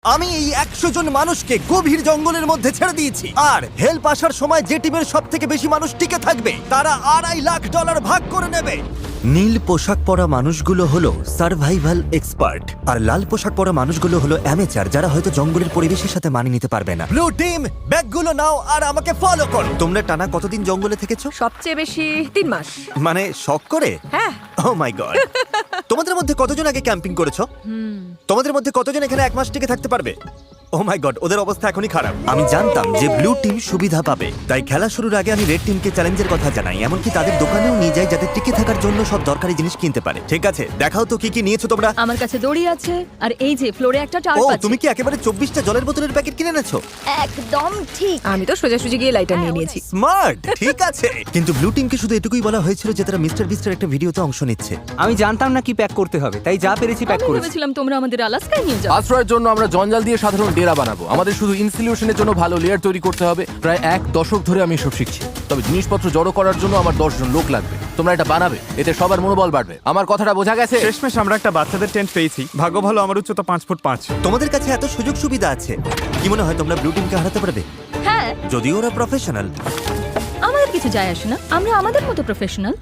আমি এই 100 জন মানুষকে গভীর জঙ্গলের মধ্যে ছেড়ে দিয়েছি, আর হেল্প আসার সময় যে টিমের সব থেকে বেশি মানুষ টিকে থাকবে তারা $2.5 লাখ ভাগ করে নেবে। নীল পোশাক পরা মানুষগুলো হলো সার্ভাইভাল এক্সপার্ট, আর লাল পোশাক পরা মানুষগুলো হলো অ্যামেচার, যারা হয়তো জঙ্গলের পরিবেশের সাথে মানিয়ে নিতে পারবে না। ব্লু টিম, ব্যাগগুলো নাও আর আমাকে ফলো করো। তোমরা টানা কতদিন জঙ্গলে থেকেছো? সবচেয়ে বেশি 3 মাস। মানে শখ করে? হ্যাঁ। ও মাই গড। তোমাদের মধ্যে কতজন আগে ক্যাম্পিং করেছো? তোমাদের মধ্যে কতজন এখানে 1 মাস টিকে থাকতে পারবে? ও মাই গড, ওদের অবস্থা এখনই খারাপ। আমি জানতাম যে ব্লু টিম সুবিধা পাবে, তাই খেলা শুরুর আগে আমি রেড টিমকে চ্যালেঞ্জের কথা জানাই, এমনকি তাদের দোকানেও নিয়ে যাই যাতে টিকে থাকার জন্য সব দরকারি জিনিস কিনতে পারে। ঠিক আছে, দেখাও তো কি কি নিয়েছো তোমরা। আমার কাছে দড়ি আছে, আর এই যে ফ্লোরে একটা ও, টার্প আছে। তুমি কি একেবারে 24টা জলের বোতলের প্যাকেট কিনে এনেছো? একদম ঠিক। আমি তো সোজাসুজি গিয়ে লাইটার নিয়ে নিয়েছি। স্মার্ট, ঠিক আছে। কিন্তু ব্লু টিমকে শুধু এটুকুই বলা হয়েছিল যে তারা মিস্টার বিস্টের একটা ভিডিওতে অংশ নিচ্ছে। আমি জানতাম না কি প্যাক করতে হবে, তাই যা পেরেছি প্যাক আমি করেছি। ভেবেছিলাম তোমরা আমাদের আলাস্কায় নিয়ে যাও। আশ্রয়ের জন্য আমরা জঞ্জাল দিয়ে সাধারণ ডেরা বানাবো। আমাদের শুধু ইনসিলিউশনের জন্য ভালো লেয়ার তৈরি করতে হবে। প্রায় 1 দশক ধরে আমি এসব শিখছি, তবে জিনিসপত্র জড়ো করার জন্য আমার 10 জন লোক লাগবে। তোমরা এটা বানাবে, এতে সবার মনোবল বাড়বে। আমার কথাটা বোঝা গেছে? শেষমেশ আমরা একটা বাচ্চাদের টেন্ট পেয়েছি। ভাগ্য ভালো, আমার উচ্চতা 5 ফুট 5। তোমাদের কাছে এত সুযোগ সুবিধা আছে, কি মনে হয় তোমরা ব্লু টিমকে হারাতে পারবে? হ্যাঁ, যদিও ওরা প্রফেশনাল। আমাদের কিছু যায় আসে না, আমরা আমাদের মতো প্রফেশনাল।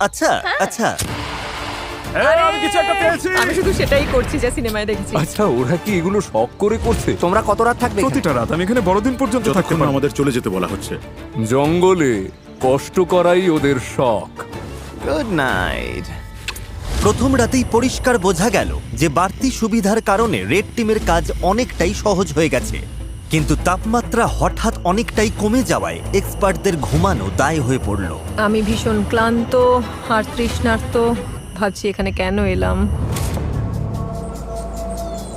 আচ্ছা আচ্ছা, আমি কিছু একটা পেয়েছি। আমি শুধু সেটাই করছি যা সিনেমায় দেখেছি। আচ্ছা, ওরা কি এগুলো শখ করে করছে? তোমরা কত রাত থাকবে এখানে? প্রতিটা রাত আমি এখানে বড়দিন পর্যন্ত থাকতে যতক্ষণ পারবো। আমাদের চলে যেতে বলা হচ্ছে। জঙ্গলে কষ্ট করাই ওদের শখ। Good night. প্রথম রাতেই পরিষ্কার বোঝা গেল যে বাড়তি সুবিধার কারণে রেড টিমের কাজ অনেকটাই সহজ হয়ে গেছে, কিন্তু তাপমাত্রা হঠাৎ অনেকটাই কমে যাওয়ায় এক্সপার্টদের ঘুমানো দায় হয়ে পড়ল। আমি ভীষণ ক্লান্ত আর তৃষ্ণার্ত, ভাবছি এখানে কেন এলাম।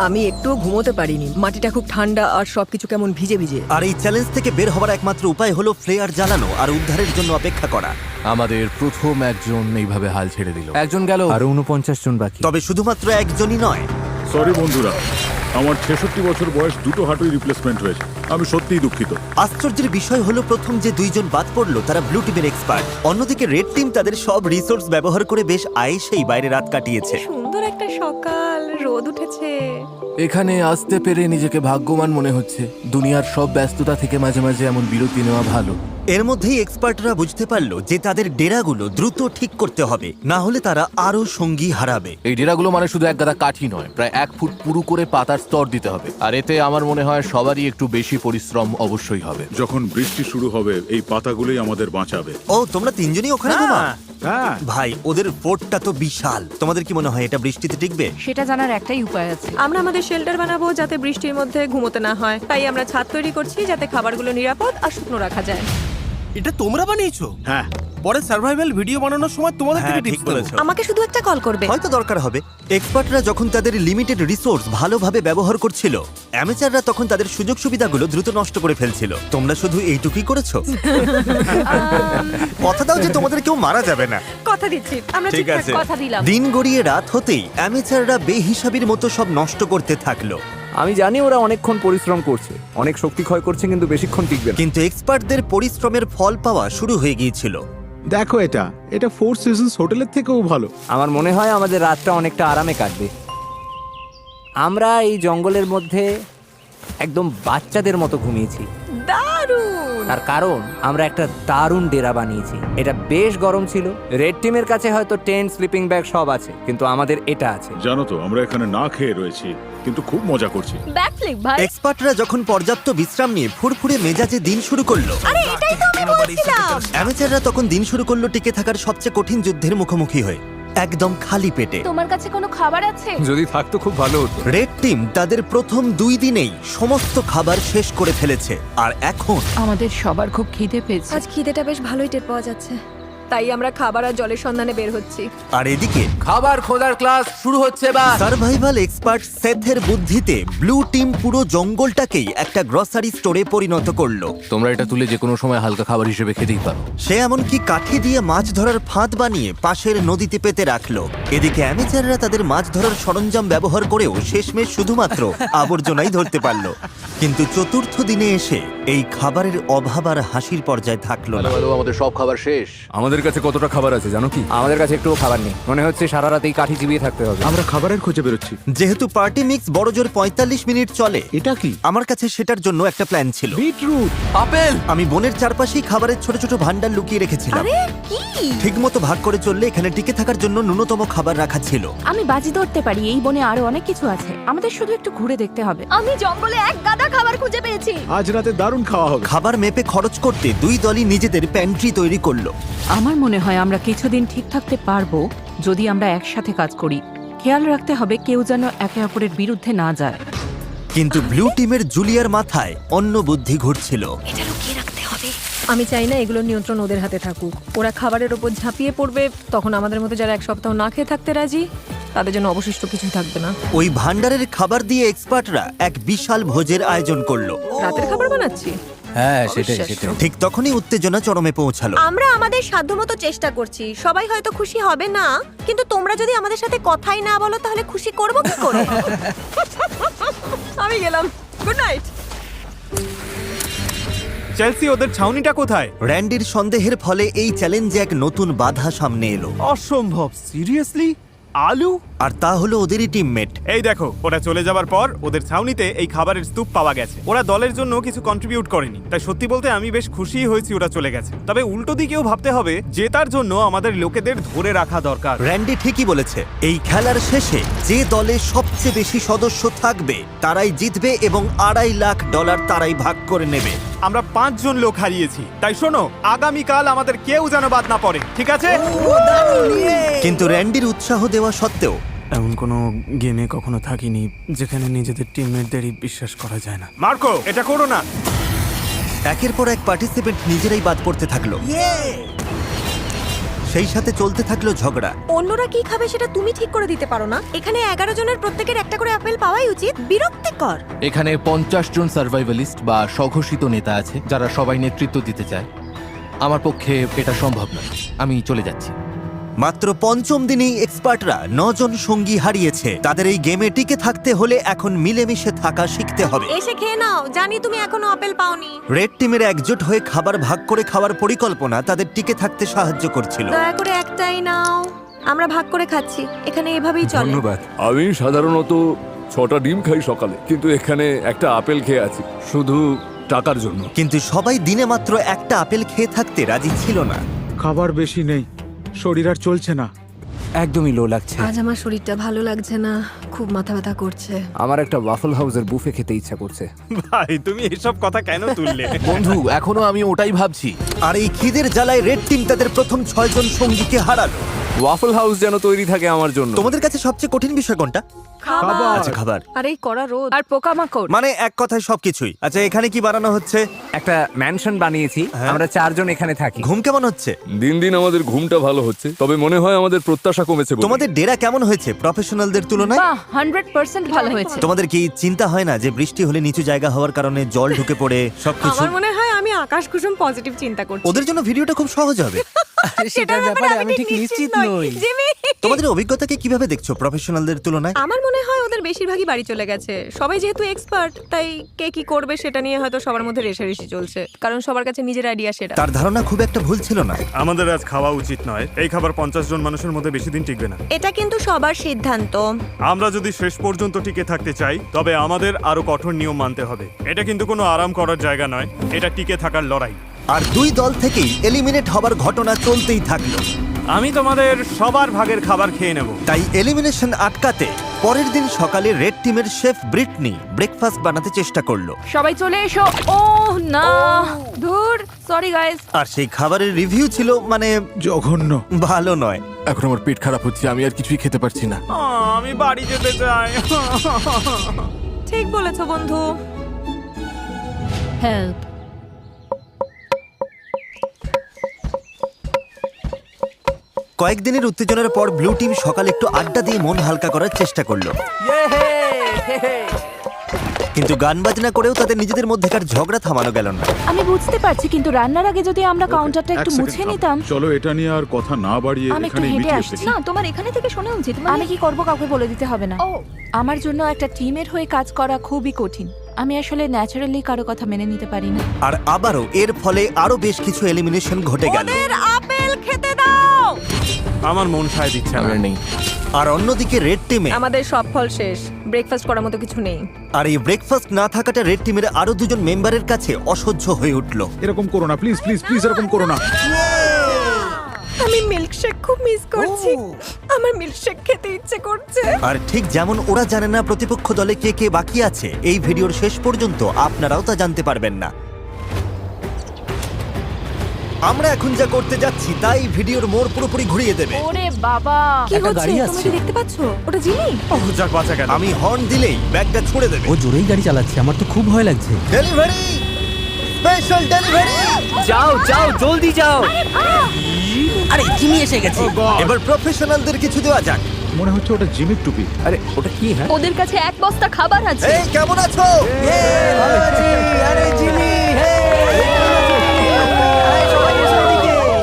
আমি একটুও ঘুমোতে পারিনি, মাটিটা খুব ঠান্ডা আর সবকিছু কেমন ভিজে ভিজে। আর এই চ্যালেঞ্জ থেকে বের হওয়ার একমাত্র উপায় হলো ফ্লেয়ার জ্বালানো আর উদ্ধারের জন্য অপেক্ষা করা। আমাদের প্রথম একজন এইভাবে হাল ছেড়ে দিল। একজন গেল। আরো 49 জন বাকি। তবে শুধুমাত্র একজনই নয়, সরি বন্ধুরা, আমার 66 বছর বয়স, দুটো হাঁটুই রিপ্লেসমেন্ট হয়েছে। আমি সত্যিই দুঃখিত। আশ্চর্যের বিষয় হলো প্রথম যে 2 জন বাদ পড়লো তারা ব্লু টিমের এক্সপার্ট। অন্যদিকে রেড টিম তাদের সব রিসোর্স ব্যবহার করে বেশ আয়েসেই বাইরে রাত কাটিয়েছে। সুন্দর একটা সকাল, রোদ উঠেছে। এখানে আসতে পেরে নিজেকে ভাগ্যবান মনে হচ্ছে। দুনিয়ার সব ব্যস্ততা থেকে মাঝে মাঝে এমন বিরতি নেওয়া ভালো। এর মধ্যেই এক্সপার্টরা বুঝতে পারলো যে তাদের ডেরাগুলো দ্রুত ঠিক করতে হবে, না হলে তারা আরো সঙ্গী হারাবে। এই ডেরাগুলো মানে শুধু এক গাদা কাঠি নয়, প্রায় 1 ফুট পুরু করে পাতার স্তর দিতে হবে। আর এতে আমার মনে হয় সবারই একটু বেশি পরিশ্রম অবশ্যই হবে। যখন বৃষ্টি শুরু হবে এই পাতাগুলোই আমাদের বাঁচাবে। ও, তোমরা 3 জনই ওখানে ঘুমাও? হ্যাঁ, ভাই, ওদের ফোর্টটা তো বিশাল। তোমাদের কি মনে হয় এটা বৃষ্টিতে টিকবে? সেটা জানার একটাই উপায় আছে। আমরা আমাদের শেল্টার বানাবো যাতে বৃষ্টির মধ্যে ঘুমোতে না হয়। তাই আমরা ছাদ তৈরি করছি যাতে খাবারগুলো নিরাপদ আর শুকনো রাখা যায়। এটা তোমরা বানিয়েছো? হ্যাঁ, পরে সার্ভাইভাল ভিডিও বানানোর সময় তোমাদের থেকে হ্যাঁ, ঠিক টিপস বলেছো। আমাকে শুধু একটা কল করবে। হয়তো দরকার হবে। এক্সপার্টরা যখন তাদের লিমিটেড রিসোর্স ভালোভাবে ব্যবহার করছিল, অ্যামেচাররা তখন তাদের সুযোগ সুবিধাগুলো দ্রুত নষ্ট করে ফেলছিল। তোমরা শুধু এইটুকুই করেছো। কথা দাও যে তোমাদের কেউ মারা যাবে না। কথা দিচ্ছি, আমরা ঠিক ঠিকঠাক আছে। কথা দিলাম। দিন গড়িয়ে রাত হতেই অ্যামেচাররা বেহিসাবির মতো সব নষ্ট করতে থাকলো। আমি জানি ওরা অনেকক্ষণ পরিশ্রম করছে, অনেক শক্তি ক্ষয় করছে, কিন্তু বেশিক্ষণ টিকবে না। কিন্তু এক্সপার্টদের পরিশ্রমের ফল পাওয়া শুরু হয়ে গিয়েছিল। দেখো, এটা 4 সিজনস হোটেলের থেকেও ভালো। আমার মনে হয় আমাদের রাতটা অনেকটা আরামে কাটবে। আমরা এই জঙ্গলের মধ্যে একদম বাচ্চাদের মতো ঘুমিয়েছি। দারুণ। তার কারণ আমরা একটা দারুণ ডেরা বানিয়েছি। এটা বেশ গরম ছিল। রেড টিমের কাছে হয়তো টেন্ট, স্লিপিং ব্যাগ সব আছে, কিন্তু আমাদের এটা আছে। জানো তো আমরা এখানে না খেয়ে রয়েছি, কিন্তু খুব মজা করছি। ব্যাকফ্লিপ ভাই। এক্সপার্টরা যখন পর্যাপ্ত বিশ্রাম নিয়ে ফুরফুরে মেজাজে দিন শুরু করলো, আরে এটাই তো আমি বলছিলাম। অ্যামেচাররা তখন দিন শুরু করলো টিকে থাকার সবচেয়ে কঠিন যুদ্ধের মুখোমুখি হয়ে, একদম খালি পেটে। তোমার কাছে কোনো খাবার আছে? যদি থাকতো খুব ভালো হতো। রেড টিম তাদের প্রথম 2 দিনেই সমস্ত খাবার শেষ করে ফেলেছে, আর এখন আমাদের সবার খুব খিদে পেয়েছে। আজ খিদেটা বেশ ভালোই টের পাওয়া যাচ্ছে, তাই আমরা খাবার আর জলের সন্ধানে বের হচ্ছি। আর এদিকে খাবার খোঁজার ক্লাস শুরু হচ্ছে এবার। সার্ভাইভাল এক্সপার্ট সেথের বুদ্ধিতে ব্লু টিম পুরো জঙ্গলটাকেই একটা গ্রসারি স্টোরে পরিণত করলো। তোমরা এটা তুলে যে কোনো সময় হালকা খাবার হিসেবে খেতেই পারো। সে এমনকি কাঠি দিয়ে মাছ ধরার ফাঁদ বানিয়ে পাশের নদীতে পেতে রাখলো। এদিকে অ্যামেচাররা তাদের মাছ ধরার সরঞ্জাম ব্যবহার করেও শেষমেশ শুধুমাত্র আবর্জনাই ধরতে পারলো। কিন্তু চতুর্থ দিনে এসে এই খাবারের অভাব আর হাসির পর্যায়ে থাকলো না। আমাদের সব খাবার শেষ। আমাদের আমাদের কাছে কতটা খাবার আছে জানো কি? আমাদের কাছে একটুও খাবার নেই, মনে হচ্ছে সারা রাতেই কাঠি চিবিয়ে থাকতে হবে। আমরা খাবারের খোঁজে বেরোচ্ছি। যেহেতু পার্টি মিক্স বড়জোর 45 মিনিট চলে, এটা কি? আমার কাছে সেটার জন্য একটা প্ল্যান ছিল। বিটরুট। আপেল! আমি বনের চারপাশেই খাবারের ছোট ছোট ভান্ডার লুকিয়ে রেখেছিলাম। আরে কি? ঠিকমতো ভাগ করে চললে এখানে টিকে থাকার জন্য ন্যূনতম খাবার রাখা ছিল। আমি বাজি ধরতে পারি এই বনে আরো অনেক কিছু আছে, আমাদের শুধু একটু ঘুরে দেখতে হবে। আমি জঙ্গলে এক গাদা খাবার খুঁজে পেয়েছি। আজ রাতে দারুণ খাওয়া হবে। খাবার মেপে খরচ করতে দুই দলই নিজেদের প্যান্ট্রি তৈরি করলো। আমার মনে হয় আমরা কিছুদিন ঠিক থাকতে পারবো যদি আমরা একসাথে কাজ করি। খেয়াল রাখতে হবে কেউ যেন একে অপরের বিরুদ্ধে না যায়। কিন্তু ব্লু টিমের জুলিয়ার মাথায় অন্য বুদ্ধি ঘুরছিল। আমি চাই না এগুলোর নিয়ন্ত্রণ ওদের হাতে থাকুক। ওরা খাবারের ওপর ঝাঁপিয়ে পড়বে, তখন আমাদের মতো যারা এক সপ্তাহ না খেয়ে থাকতে রাজি তাদের জন্য অবশিষ্ট কিছুই থাকবে না। ওই ভান্ডারের খাবার দিয়ে এক্সপার্টরা এক বিশাল ভোজের আয়োজন করলো। রাতের খাবার বানাচ্ছি। হ্যাঁ, সেটাই। ঠিক তখনই উত্তেজনা চরমে পৌঁছালো। আমরা আমাদের সাধ্যমতো চেষ্টা করছি। সবাই হয়তো খুশি হবে না, কিন্তু তোমরা যদি আমাদের সাথে কথাই না বলো তাহলে খুশি করব কি করে? আমি গেলাম, গুড নাইট। চেলসি, ওদের ছাউনিটা কোথায়? র্যান্ডির সন্দেহের ফলে এই চ্যালেঞ্জে এক নতুন বাধা সামনে এলো, অসম্ভব, সিরিয়াসলি? আলু? আর তা হলো ওদেরই টিমমেট। এই দেখো, ওরা চলে যাবার পর ওদের ছাউনিতে এই খাবারের স্তূপ পাওয়া গেছে। ওরা দলের জন্য কিছু কন্ট্রিবিউট করেনি, তাই সত্যি বলতে আমি বেশ খুশি হয়েছি ওরা চলে গেছে। তবে উল্টো দিকেও ভাবতে হবে, জেতার জন্য আমাদের লোকেদের ধরে রাখা দরকার। র্যান্ডি ঠিকই বলেছে, এই খেলার শেষে যে দলে সবচেয়ে বেশি সদস্য থাকবে তারাই জিতবে এবং $2.5 লাখ তারাই ভাগ করে নেবে। আমরা 5 জন লোক হারিয়েছি, তাই শোনো, আগামীকাল আমাদের কেউ যেন বাদ না পড়ে, ঠিক আছে? কিন্তু র্যান্ডির উৎসাহ দেওয়া সত্ত্বেও এমন কোনো গেমে কখনো থাকিনি যেখানে নিজেদের টিমমেটদেরই বিশ্বাস করা যায় না। মার্কো, এটা করো না। একের পর এক পার্টিসিপেন্ট নিজেরাই বাদ পড়তে থাকলো। সেই সাথে চলতে থাকলো ঝগড়া। অন্যরা কি খাবে সেটা তুমি ঠিক করে দিতে পারো না? এখানে 11 জনের প্রত্যেকের একটা করে আপেল পাওয়াই উচিত। বিরক্তিকর। এখানে 50 জন সার্ভাইভালিস্ট বা স্বঘোষিত নেতা আছে যারা সবাই নেতৃত্ব দিতে চায়। আমার পক্ষে এটা সম্ভব নয়, আমি চলে যাচ্ছি। মাত্র 5ম দিনেই এক্সপার্টরা 9 জন সঙ্গী হারিয়েছে। তাদের এই গেমে টিকে থাকতে হলে এখন মিলেমিশে থাকা শিখতে হবে। এসে খেয়ে নাও, জানি তুমি এখনো আপেল পাওনি। রেড টিমের একজোট হয়ে খাবার ভাগ করে খাওয়ার পরিকল্পনা তাদের টিকে থাকতে সাহায্য করছিল। দয়া করে একটাই নাও, আমরা ভাগ করে খাচ্ছি, এখানে এভাবেই চলে। ধন্যবাদ। আমি সাধারণত 6টা ডিম খাই সকালে, কিন্তু এখানে একটা আপেল খেয়ে আছি শুধু টাকার জন্য। কিন্তু সবাই দিনে মাত্র একটা আপেল খেয়ে থাকতে রাজি ছিল না। খাবার বেশি নেই, শরীর আর চলছে না। একদমই লো লাগছে। আজ আমার শরীরটা ভালো লাগছে না, খুব মাথা ব্যথা করছে। আমার একটা ওয়াফল হাউসের বুফে খেতে ইচ্ছা করছে। ভাই, তুমি এসব কথা কেন তুললে? বন্ধু, এখনো আমি ওটাই ভাবছি। আর এই খিদের জ্বালায় রেড টিম তাদের প্রথম 6 জন সঙ্গীকে হারালো। ওয়াফল হাউস যেন তৈরি থাকে আমার জন্য। তোমাদের কাছে সবচেয়ে কঠিন বিষয় কোনটা? খাবার। আচ্ছা, খাবার। আর এই কড়া রোদ আর পোকামাকড়। মানে এক কথায় সবকিছুই। আচ্ছা, এখানে কি বানানো হচ্ছে? একটা ম্যানশন বানিয়েছি, হ্যাঁ। আমরা 4 জন এখানে থাকি। ঘুম কেমন হচ্ছে? দিন দিন আমাদের ঘুমটা ভালো হচ্ছে, তবে মনে হয় আমাদের প্রত্যাশা কমেছে বলে। তোমাদের ডেরা কেমন হয়েছে প্রফেশনালদের তুলনায়? বাহ, 100% ভালো হয়েছে। তোমাদের কি চিন্তা হয় না যে বৃষ্টি হলে নিচু জায়গা হওয়ার কারণে জল ঢুকে পড়ে সবকিছু? আমার মনে হয় আমি আকাশ কুসুম পজিটিভ চিন্তা করছি। ওদের জন্য ভিডিওটা খুব সহজ হবে। সেটার ব্যাপারে আমি ঠিক নিশ্চিত নই। জিমি, তোমাদের অভিজ্ঞতাকে কিভাবে দেখছো প্রফেশনালদের তুলনায়? আমার মনে হয় ওদের বেশিরভাগই বাড়ি চলে গেছে। সবাই যেহেতু এক্সপার্ট, তাই কে কি করবে সেটা নিয়ে হয়তো সবার মধ্যে রেষারেষি চলছে, কারণ সবার কাছে নিজের আইডিয়া সেটা। তার ধারণা খুব একটা ভুল ছিল না। আমাদের আজ খাওয়া উচিত নয়। এই খাবার 50 জন মানুষের মধ্যে বেশি দিন টিকবে না। এটা কিন্তু সবার সিদ্ধান্ত। আমরা যদি শেষ পর্যন্ত টিকে থাকতে চাই, তবে আমাদের আরো কঠোর নিয়ম মানতে হবে। এটা কিন্তু কোনো আরাম করার জায়গা নয়, এটা টিকে থাকার লড়াই। আর দুই দল থেকেই এলিমিনেট হবার ঘটনা চলতেই থাকলো। আমি তোমাদের সবার ভাগের খাবার খেয়ে নেব। তাই এলিমিনেশন আটকাতে পরের দিন সকালে রেড টিমের শেফ ব্রিটনি ব্রেকফাস্ট বানাতে চেষ্টা করলো। সবাই চলে এসো। ওহ না, ধুর, সরি গাইস। আর সেই খাবারের রিভিউ ছিল মানে জঘন্য। ভালো নয়। এখন আমার পেট খারাপ হচ্ছে, আমি আর কিছুই খেতে পারছি না। আমি বাড়ি যেতে চাই। ঠিক বলেছো বন্ধু। হেল্প। কয়েকদিনের উত্তেজনার পর ব্লু টিম সকালে একটু আড্ডা দিয়ে মন হালকা করার চেষ্টা করলো। কিন্তু গান বাজনা করেও তাদের নিজেদের মধ্যেকার ঝগড়া থামানো গেল না। আমি বুঝতে পারছি, কিন্তু রান্নার আগে যদি আমরা কাউন্টারটা এক একটু সেকেন্ড মুছে থাম। নিতাম। চলো এটা নিয়ে আর কথা না বাড়িয়ে আমি একটু এখানে হেঁটে মিটিয়ে আসছি। ফেলি। না, তোমার এখানে থেকে শোনা উচিত। আমি কি করব কাউকে বলে দিতে হবে না। আমার জন্য একটা টিমের হয়ে কাজ করা খুবই কঠিন। আমি আসলে ন্যাচারালি কারো কথা মেনে নিতে পারি না। আর আবারও এর ফলে আরো বেশ কিছু এলিমিনেশন ঘটে গেল। ওদের আপেল খেতে দাও। আমার মন সায় দিচ্ছে না। আমার নেই। আর অন্যদিকে রেড টিমে আমাদের সব ফল শেষ, ব্রেকফাস্ট করার মতো কিছু নেই। আর এই ব্রেকফাস্ট না থাকাটা রেড টিমের আরো দুজন মেম্বারের কাছে অসহ্য হয়ে উঠল। এরকম করো না প্লিজ প্লিজ প্লিজ, এরকম করো না। আমি মিল্কশেক খুব মিস করছি, আমার মিল্কশেক খেতে ইচ্ছে করছে। আর ঠিক যেমন ওরা জানে না প্রতিপক্ষ দলে কে কে বাকি আছে, এই ভিডিওর শেষ পর্যন্ত আপনারাও তা জানতে পারবেন না। আমরা এখন যা করতে যাচ্ছি তাই ভিডিওর মোড় পুরোপুরি ঘুরিয়ে দেবে। ওরে বাবা, কি হচ্ছে তুমি কি দেখতে পাচ্ছো? ওটা জিমি। ওহ, যাক বাঁচা গেল। আমি হর্ন দিলেই ব্যাগটা ছুড়ে দেবে। জোরেই গাড়ি চালাচ্ছে, আমার তো খুব ভয় লাগছে। Delivery, special delivery. যাও যাও, জলদি যাও। আরে জিমি এসে গেছে। এবার প্রফেশনালদের কিছু দেওয়া যাক। মনে হচ্ছে ওটা জিমির টুপি। আরে ওটা কি? হ্যাঁ, ওদের কাছে এক বস্তা খাবার আছে। এই কেমন আছো? ভালো আছি। আরে জিমি,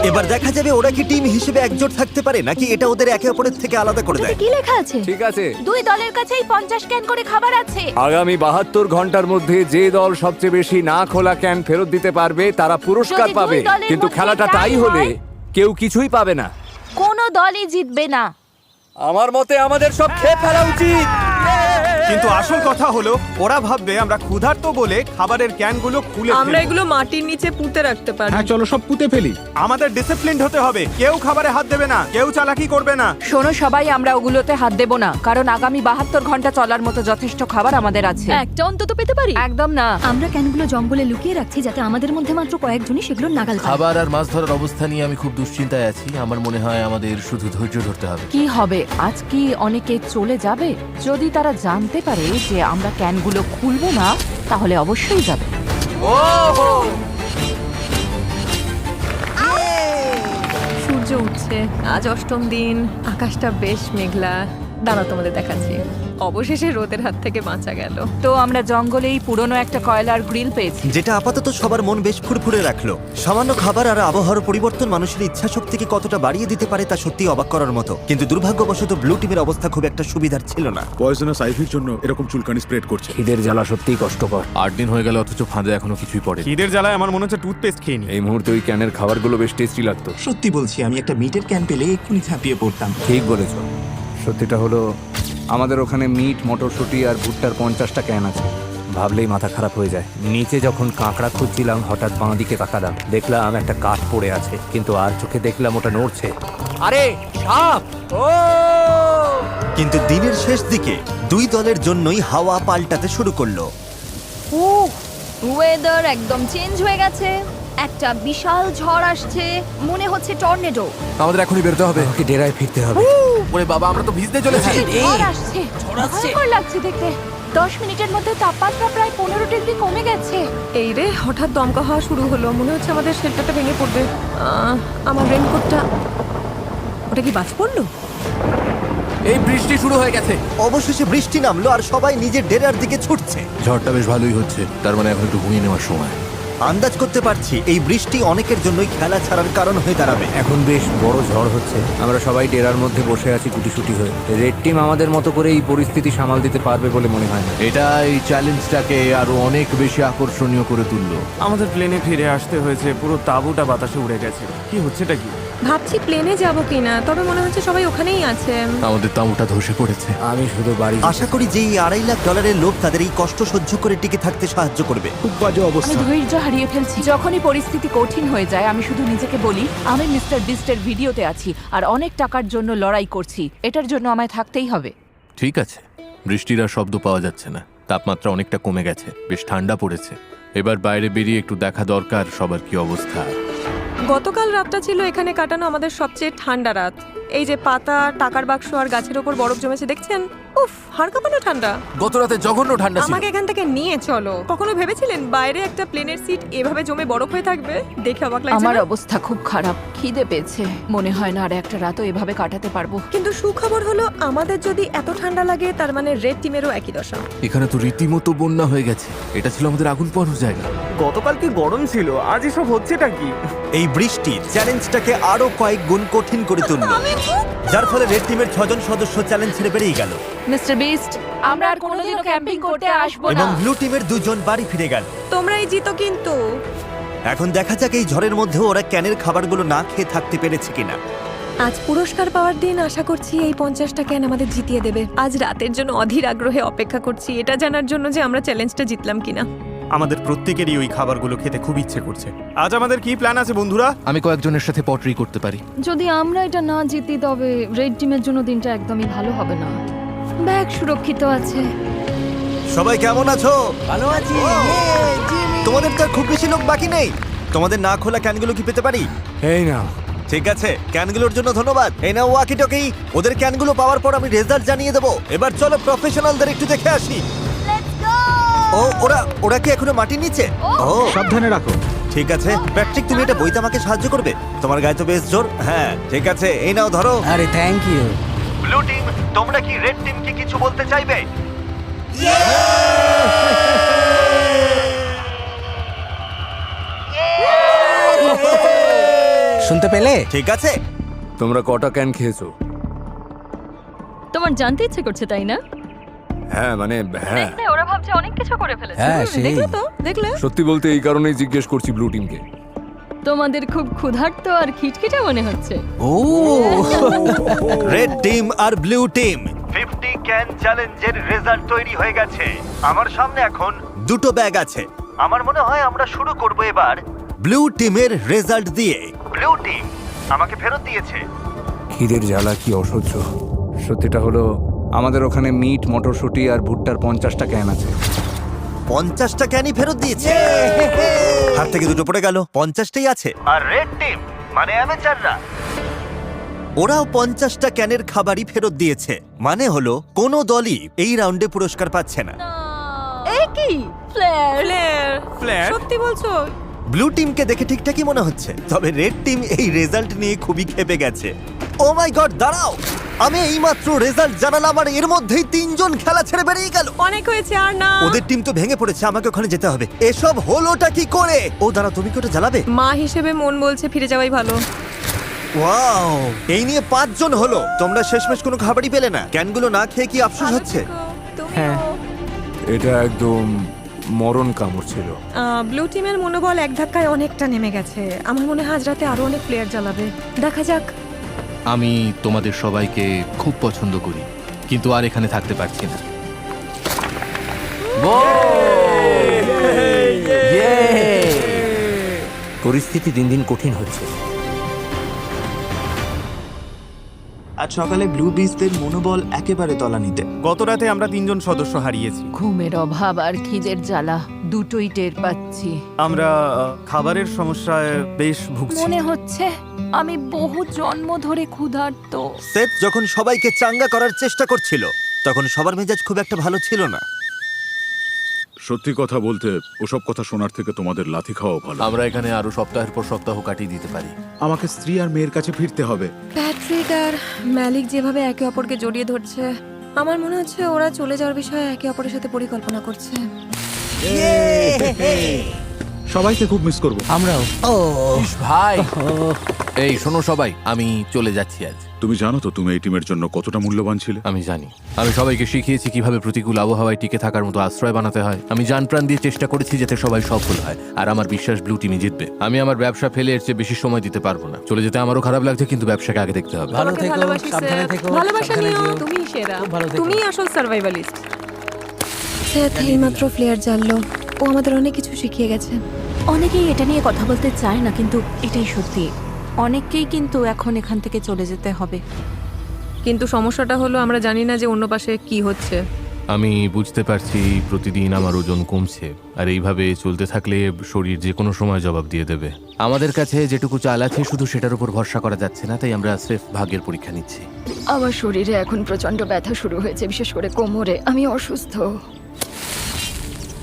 এবার দেখা যাবে ওরা কি টিম হিসেবে একজোট থাকতে পারে নাকি এটা ওদের একে অপরের থেকে আলাদা করে দেয়। কি লেখা আছে? ঠিক আছে, দুই দলের কাছেই 50 ক্যান করে খাবার আছে। আগামী 72 ঘন্টার মধ্যে যে দল সবচেয়ে বেশি না খোলা ক্যান ফেরত দিতে পারবে তারা পুরস্কার যদি দুই পাবে, দলের কিন্তু মধ্যে খেলাটা tie তাই হলে হয়- কেউ কিছুই পাবে না। কোনো দলই জিতবে না। আমার মতে আমাদের সব খেয়ে ফেলা উচিত। কিন্তু আসল কথা হলো ওরা ভাববে আমরা ক্ষুধার্ত বলে খাবারের ক্যানগুলো খুলে আমরা ফেলবো। এগুলো মাটির নিচে পুঁতে রাখতে পারি। হ্যাঁ চলো সব পুঁতে ফেলি। আমাদের ডিসিপ্লিনড হতে হবে। কেউ খাবারে হাত দেবে না, কেউ চালাকি করবে না। শোনো সবাই, আমরা ওগুলোতে হাত দেব না, কারণ আগামী 72 ঘন্টা চলার মতো যথেষ্ট খাবার আমাদের আছে। একটা অন্তত পেতে পারি। একদম না। আমরা ক্যানগুলো জঙ্গলে লুকিয়ে রাখছি যাতে আমাদের মধ্যে মাত্র কয়েকজনই সেগুলো নাগাল পায়। খাবার আর মাছ ধরার অবস্থা নিয়ে আমি খুব দুশ্চিন্তায় আছি। আমার মনে হয় আমাদের শুধু ধৈর্য ধরতে হবে। কি হবে, আজ কি অনেকে চলে যাবে? যদি তারা জানতে পারে যে আমরা ক্যানগুলো খুলবো না, তাহলে অবশ্যই যাবে। সূর্য উঠছে, আজ অষ্টম দিন, আকাশটা বেশ মেঘলা। দাঁড়াও তোমাদের দেখাচ্ছি। অবশেষে রোদের হাত থেকে বাঁচা গেল। তো আমরা জঙ্গলেই পুরনো একটা কয়লার গ্রিল পেয়েছি। যেটা আপাতত সবার মন বেশ ফুরফুরে রাখলো। সামান্য খাবার আর আবহাওয়ার পরিবর্তন মানুষের ইচ্ছা শক্তিকে কতটা বাড়িয়ে দিতে পারে তা সত্যি অবাক করার মতো। কিন্তু দুর্ভাগ্যবশত ব্লু টিমের অবস্থা খুব একটা সুবিধার ছিল না। পয়জনাস আইভির জন্য এরকম চুলকানি স্প্রেড করছে। খিদের জ্বালা সত্যিই কষ্টকর। 8 দিন হয়ে গেল অথচ ফাঁদে এখনো কিছুই পড়ে। খিদের জ্বালায় আমার মনে হচ্ছে টুথপেস্ট খেয়ে নি। এই মুহূর্তে ওই ক্যানের খাবারগুলো বেশ টেস্টি লাগতো। সত্যি বলছি, আমি একটা মিটের ক্যান পেলে এক্ষুনি ঝাঁপিয়ে পড়তাম। ঠিক বলেছ। সত্যিটা হলো আমাদের ওখানে মিট, মটরশুঁটি আর ভুট্টার 50টা ক্যান আছে। ভাবলেই মাথা খারাপ হয়ে যায়। নিচে যখন কাঁকড়া খুঁজছিলাম হঠাৎ বাঁ দিকে তাকালাম, দেখলাম একটা কাঠ পড়ে আছে, কিন্তু আর চোখে দেখলাম ওটা নড়ছে। আরে সাপ! ও! কিন্তু দিনের শেষ দিকে দুই দলের জন্যই হাওয়া পাল্টাতে শুরু করলো। ওয়েদার একদম চেঞ্জ হয়ে গেছে, একটা বিশাল ঝড় আসছে, মনে হচ্ছে টর্নেডো। আমাদের এখনই বেরোতে হবে। ওকে ডেরায় ফিরতে হবে। ওরে বাবা, আমরা তো ভিজতে চলেছি। ঝড় আসছে, ভয়ঙ্কর লাগছে দেখতে। 10 মিনিটের মধ্যে তাপমাত্রা প্রায় 15 ডিগ্রি কমে গেছে। এই রে, হঠাৎ দমকা হওয়া শুরু হলো। মনে হচ্ছে আমাদের শেল্টারটা ভেঙে পড়বে। আমার রেনকোটটা, ওটা কি বাজ পড়লো? এই বৃষ্টি শুরু হয়ে গেছে। অবশেষে বৃষ্টি নামলো আর সবাই নিজের ডেরার দিকে ছুটছে। ঝড়টা বেশ ভালোই হচ্ছে, তার মানে এখন একটু ঘুমিয়ে নেওয়ার সময়। আন্দাজ করতে পারছি এই বৃষ্টি অনেকের জন্যই খেলা ছাড়ার কারণ হয়ে দাঁড়াবে। এখন বেশ বড় ঝড় হচ্ছে, আমরা সবাই ডেরার মধ্যে বসে আছি গুটিসুটি হয়ে। রেড টিম আমাদের মতো করে এই পরিস্থিতি সামাল দিতে পারবে বলে মনে হয় না। এটা এই চ্যালেঞ্জটাকে আরো অনেক বেশি আকর্ষণীয় করে তুললো। আমাদের প্লেনে ফিরে আসতে হয়েছে, পুরো তাঁবুটা বাতাসে উড়ে গেছে। কি হচ্ছেটা কি? ভাবছি প্লেনে যাব কিনা, তবে মনে হচ্ছে সবাই ওখানেই আছে। আমাদের তাঁবুটা ধসে পড়েছে। আমি শুধু বাড়ি আশা করি যে এই $2.5 লাখ লোভ তাদের এই কষ্ট সহ্য করে টিকে থাকতে সাহায্য করবে। খুব বাজে আমি অবস্থা। ধৈর্য হারিয়ে ফেলছি। যখনই পরিস্থিতি কঠিন হয়ে যায়, আমি শুধু নিজেকে বলি আমি মিস্টার বিস্টের ভিডিওতে আছি আর অনেক টাকার জন্য লড়াই করছি। এটার জন্য আমায় থাকতেই হবে। ঠিক আছে, বৃষ্টির আর শব্দ পাওয়া যাচ্ছে না, তাপমাত্রা অনেকটা কমে গেছে, বেশ ঠান্ডা পড়েছে। এবার বাইরে বেরিয়ে একটু দেখা দরকার সবার কি অবস্থা। গতকাল রাতটা ছিল এখানে কাটানো আমাদের সবচেয়ে ঠান্ডা রাত। এই যে পাতা, টাকার বাক্স আর গাছের ওপর বরফ জমেছে দেখছেন? উফ, হাড় কাঁপানো ঠান্ডা। গত রাতে জঘন্য ঠান্ডা ছিল। আমাকে এখান থেকে নিয়ে চলো। কখনো ভেবেছিলেন বাইরে একটা প্লেনের সিট এভাবে জমে বরফ হয়ে থাকবে? দেখে অবাক লাগছে আমার না? অবস্থা খুব খারাপ, খিদে পেয়েছে। মনে হয় না আর একটা রাতও এভাবে কাটাতে পারবো। কিন্তু সুখবর হলো আমাদের যদি এত ঠান্ডা লাগে তার মানে রেড টিমেরও একই দশা। এখানে তো রীতিমতো বন্যা হয়ে গেছে। এটা ছিল আমাদের আগুন পোহানোর জায়গা। গতকাল কি গরম ছিল, আজ এসব হচ্ছেটা কি? এই বৃষ্টি চ্যালেঞ্জটাকে আরো কয়েক গুণ কঠিন করে তুললো, যার ফলে রেড টিমের 6 জন সদস্য চ্যালেঞ্জ ছেড়ে বেরিয়ে গেল মিস্টার বিস্ট, আমরা আর কোনোদিনও ক্যাম্পিং করতে আসবো এবং না। ব্লু টিমের 2 জন বাড়ি ফিরে গেল। তোমরাই জিতো কিন্তু। এখন দেখা যাক এই ঝড়ের মধ্যে ওরা ক্যানের খাবারগুলো না খেয়ে থাকতে পেরেছে কিনা। আজ পুরস্কার পাওয়ার দিন, আশা করছি এই 50টা ক্যান আমাদের জিতিয়ে দেবে। আজ রাতের জন্য অধীর আগ্রহে অপেক্ষা করছি, এটা জানার জন্য যে আমরা চ্যালেঞ্জটা জিতলাম কিনা। আমাদের প্রত্যেকেরই ওই খাবারগুলো খেতে খুব ইচ্ছে করছে। আজ আমাদের কি প্ল্যান আছে বন্ধুরা? আমি কয়েকজনের সাথে পটরি করতে পারি। যদি আমরা এটা না জিতি তবে রেড টিমের জন্য দিনটা একদমই ভালো হবে না। ব্যাগ সুরক্ষিত আছে। সবাই কেমন আছো? ভালো আছি। তোমাদের তো আর খুব বেশি লোক বাকি নেই। তোমাদের না খোলা ক্যানগুলো কি পেতে পারি? এই না, ঠিক আছে, ক্যানগুলোর জন্য ধন্যবাদ। এই নাও ওয়াকি টকি। ওদের ক্যানগুলো পাওয়ার পর আমি রেজাল্ট জানিয়ে দেবো। এবার চলো প্রফেশনালদের একটু দেখে আসি। ও ওরা কি এখনো মাটি নিচে? ও সাবধানে রাখো। ঠিক আছে প্যাট্রিক, তুমি এটা বইতে আমাকে সাহায্য করবে? তোমার গায়ে তো বেশ জোর। হ্যাঁ ঠিক আছে, এই নাও ধরো। আরে থ্যাংক ইউ। ব্লু টিম, তোমরা কি রেড টিমকে কিছু বলতে চাইবে? শুনতে পেলে? ঠিক আছে। তোমরা কটা ক্যান খেয়েছো? তোমার জানতে ইচ্ছে করছে তাই না? হ্যাঁ মানে হ্যাঁ, ওরা ভাবছে অনেক কিছু করে ফেলেছে। হ্যাঁ সেই। দেখলে তো, দেখলে? সত্যি বলতে এই কারণেই জিজ্ঞেস করছি ব্লু টিমকে। তোমাদের খুব ক্ষুধার্ত আর খিটখিটে মনে হচ্ছে। ও রেড টিম আর ব্লু টিম 50 ক্যান চ্যালেঞ্জের রেজাল্ট তৈরি হয়ে গেছে। আমার সামনে এখন দুটো ব্যাগ আছে। আমার মনে হয় আমরা শুরু করব এবার ব্লু টিমের রেজাল্ট দিয়ে। ব্লু টিম আমাকে ফেরত দিয়েছে। খিদের জ্বালা কি অসহ্য। সত্যিটা হলো আমাদের ওখানে মিট, মটরশুঁটি আর ভুট্টার 50টা ক্যান আছে। 50টা ক্যানই ফেরত দিয়েছে। হাত থেকে দুটো পড়ে গেল, 50টাই আছে। আর রেড টিম মানে অ্যামেচাররা, ওরাও 50টা ক্যানের খাবারই ফেরত দিয়েছে। মানে হলো কোনো দলই এই রাউন্ডে পুরস্কার পাচ্ছে না। এই কি ফ্লেয়ার? ফ্ল্যাট? সত্যি বলছো? ব্লু টিমকে দেখে ঠিকঠাকই মনে হচ্ছে, তবে রেড টিম এই রেজাল্ট নিয়ে খুবই ক্ষেপে গেছে। ও মাই গড, দাঁড়াও, আমি এইমাত্র রেজাল্ট জানালাম আর এর মধ্যেই 3 জন খেলা ছেড়ে বেরিয়ে গেল। অনেক হয়েছে, আর না। ওদের টিম তো ভেঙে পড়েছে, আমাকে ওখানে যেতে হবে। এসব হলোটা কি করে? ও দাঁড়া, তুমি কি ওটা জ্বালাবে? মা হিসেবে মন বলছে ফিরে যাওয়াই ভালো। ওয়াও, এই নিয়ে 5 জন হলো। তোমরা শেষমেশ কোনো খাবারই পেলে না। ক্যানগুলো না খেয়ে কি আফসোস হচ্ছে? হ্যাঁ, এটা একদম মরণ কামড় ছিল। ব্লু টিমের মনোবল এক ধাক্কায় অনেকটা নেমে গেছে। আমার মনে হয় আজ রাতে আরো অনেক প্লেয়ার জ্বালাবে। দেখা যাক। আমি তোমাদের সবাইকে খুব পছন্দ করি, কিন্তু আর এখানে থাকতে পারছি না। পরিস্থিতি দিন দিন কঠিন হচ্ছে। আজ সকালে ব্লু বিস্টদের মনোবল একেবারে তলানিতে। গত রাতে আমরা 3 জন সদস্য হারিয়েছি। ঘুমের অভাব আর খিদের জ্বালা দুটোই টের পাচ্ছি। আমরা খাবারের সমস্যায় বেশ ভুগছি। মনে হচ্ছে আমি বহু জন্ম ধরে ক্ষুধার্ত। সেথ যখন সবাইকে চাঙ্গা করার চেষ্টা করছিল, তখন সবার মেজাজ খুব একটা ভালো ছিল না। সত্যি কথা বলতে ওসব কথা শোনার থেকে তোমাদের লাথি খাওয়া ভালো। আমরা এখানে আরো সপ্তাহের পর সপ্তাহ কাটিয়ে দিতে পারি। আমাকে স্ত্রী আর মেয়ের কাছে ফিরতে হবে। প্যাট্রিক আর ম্যালিক যেভাবে একে অপরকে জড়িয়ে ধরছে, আমার মনে হচ্ছে ওরা চলে যাওয়ার বিষয়ে একে অপরের সাথে পরিকল্পনা করছে। সবাইকে খুব মিস করব। আমরাও। ইস ভাই, এই শোনো সবাই, আমি চলে যাচ্ছি আজ। তুমি জানো তো তুমি এই টিমের জন্য কতটা মূল্যবান ছিলে? আমি জানি। আমি সবাইকে শিখিয়েছি কিভাবে প্রতিকূল আবহাওয়ায় টিকে থাকার মতো আশ্রয় বানাতে হয়। আমি জান প্রাণ দিয়ে চেষ্টা করেছি যাতে সবাই সফল হয়, আর আমার বিশ্বাস ব্লু টিমই জিতবে। আমি আমার ব্যবসা ফেলে এর চেয়ে বেশি সময় দিতে পারবো না। চলে যেতে আমারও খারাপ লাগছে, কিন্তু ব্যবসাকে আগে দেখতে হবে। ভালো তোমাকে থেকো, ভালোবাসি, সাবধানে সেথ। থেকো, ভালোবাসা সাবধানে নিও, যেও। তুমিই সেরা। খুব ভালো থেকো। তুমিই আসল সার্ভাইভালিস্ট। সেথ এইমাত্র প্লেয়ার জানলো, ও আমাদের অনেক কিছু শিখিয়ে গেছে। অনেকেই এটা নিয়ে কথা বলতে চায় না, কিন্তু এটাই সত্যি। অনেককেই কিন্তু এখন এখান থেকে চলে যেতে হবে। কিন্তু সমস্যাটা হলো আমরা জানি না যে অন্য পাশে কি হচ্ছে। আমি বুঝতে পারছি প্রতিদিন আমার ওজন কমছে, আর এইভাবে চলতে থাকলে শরীর যে কোনো সময় জবাব দিয়ে দেবে। আমাদের কাছে যেটুকু চাল আছে শুধু সেটার উপর ভরসা করা যাচ্ছে না, তাই আমরা স্রেফ ভাগ্যের পরীক্ষা নিচ্ছি। আমার শরীরে এখন প্রচন্ড ব্যথা শুরু হয়েছে, বিশেষ করে কোমরে। আমি অসুস্থ।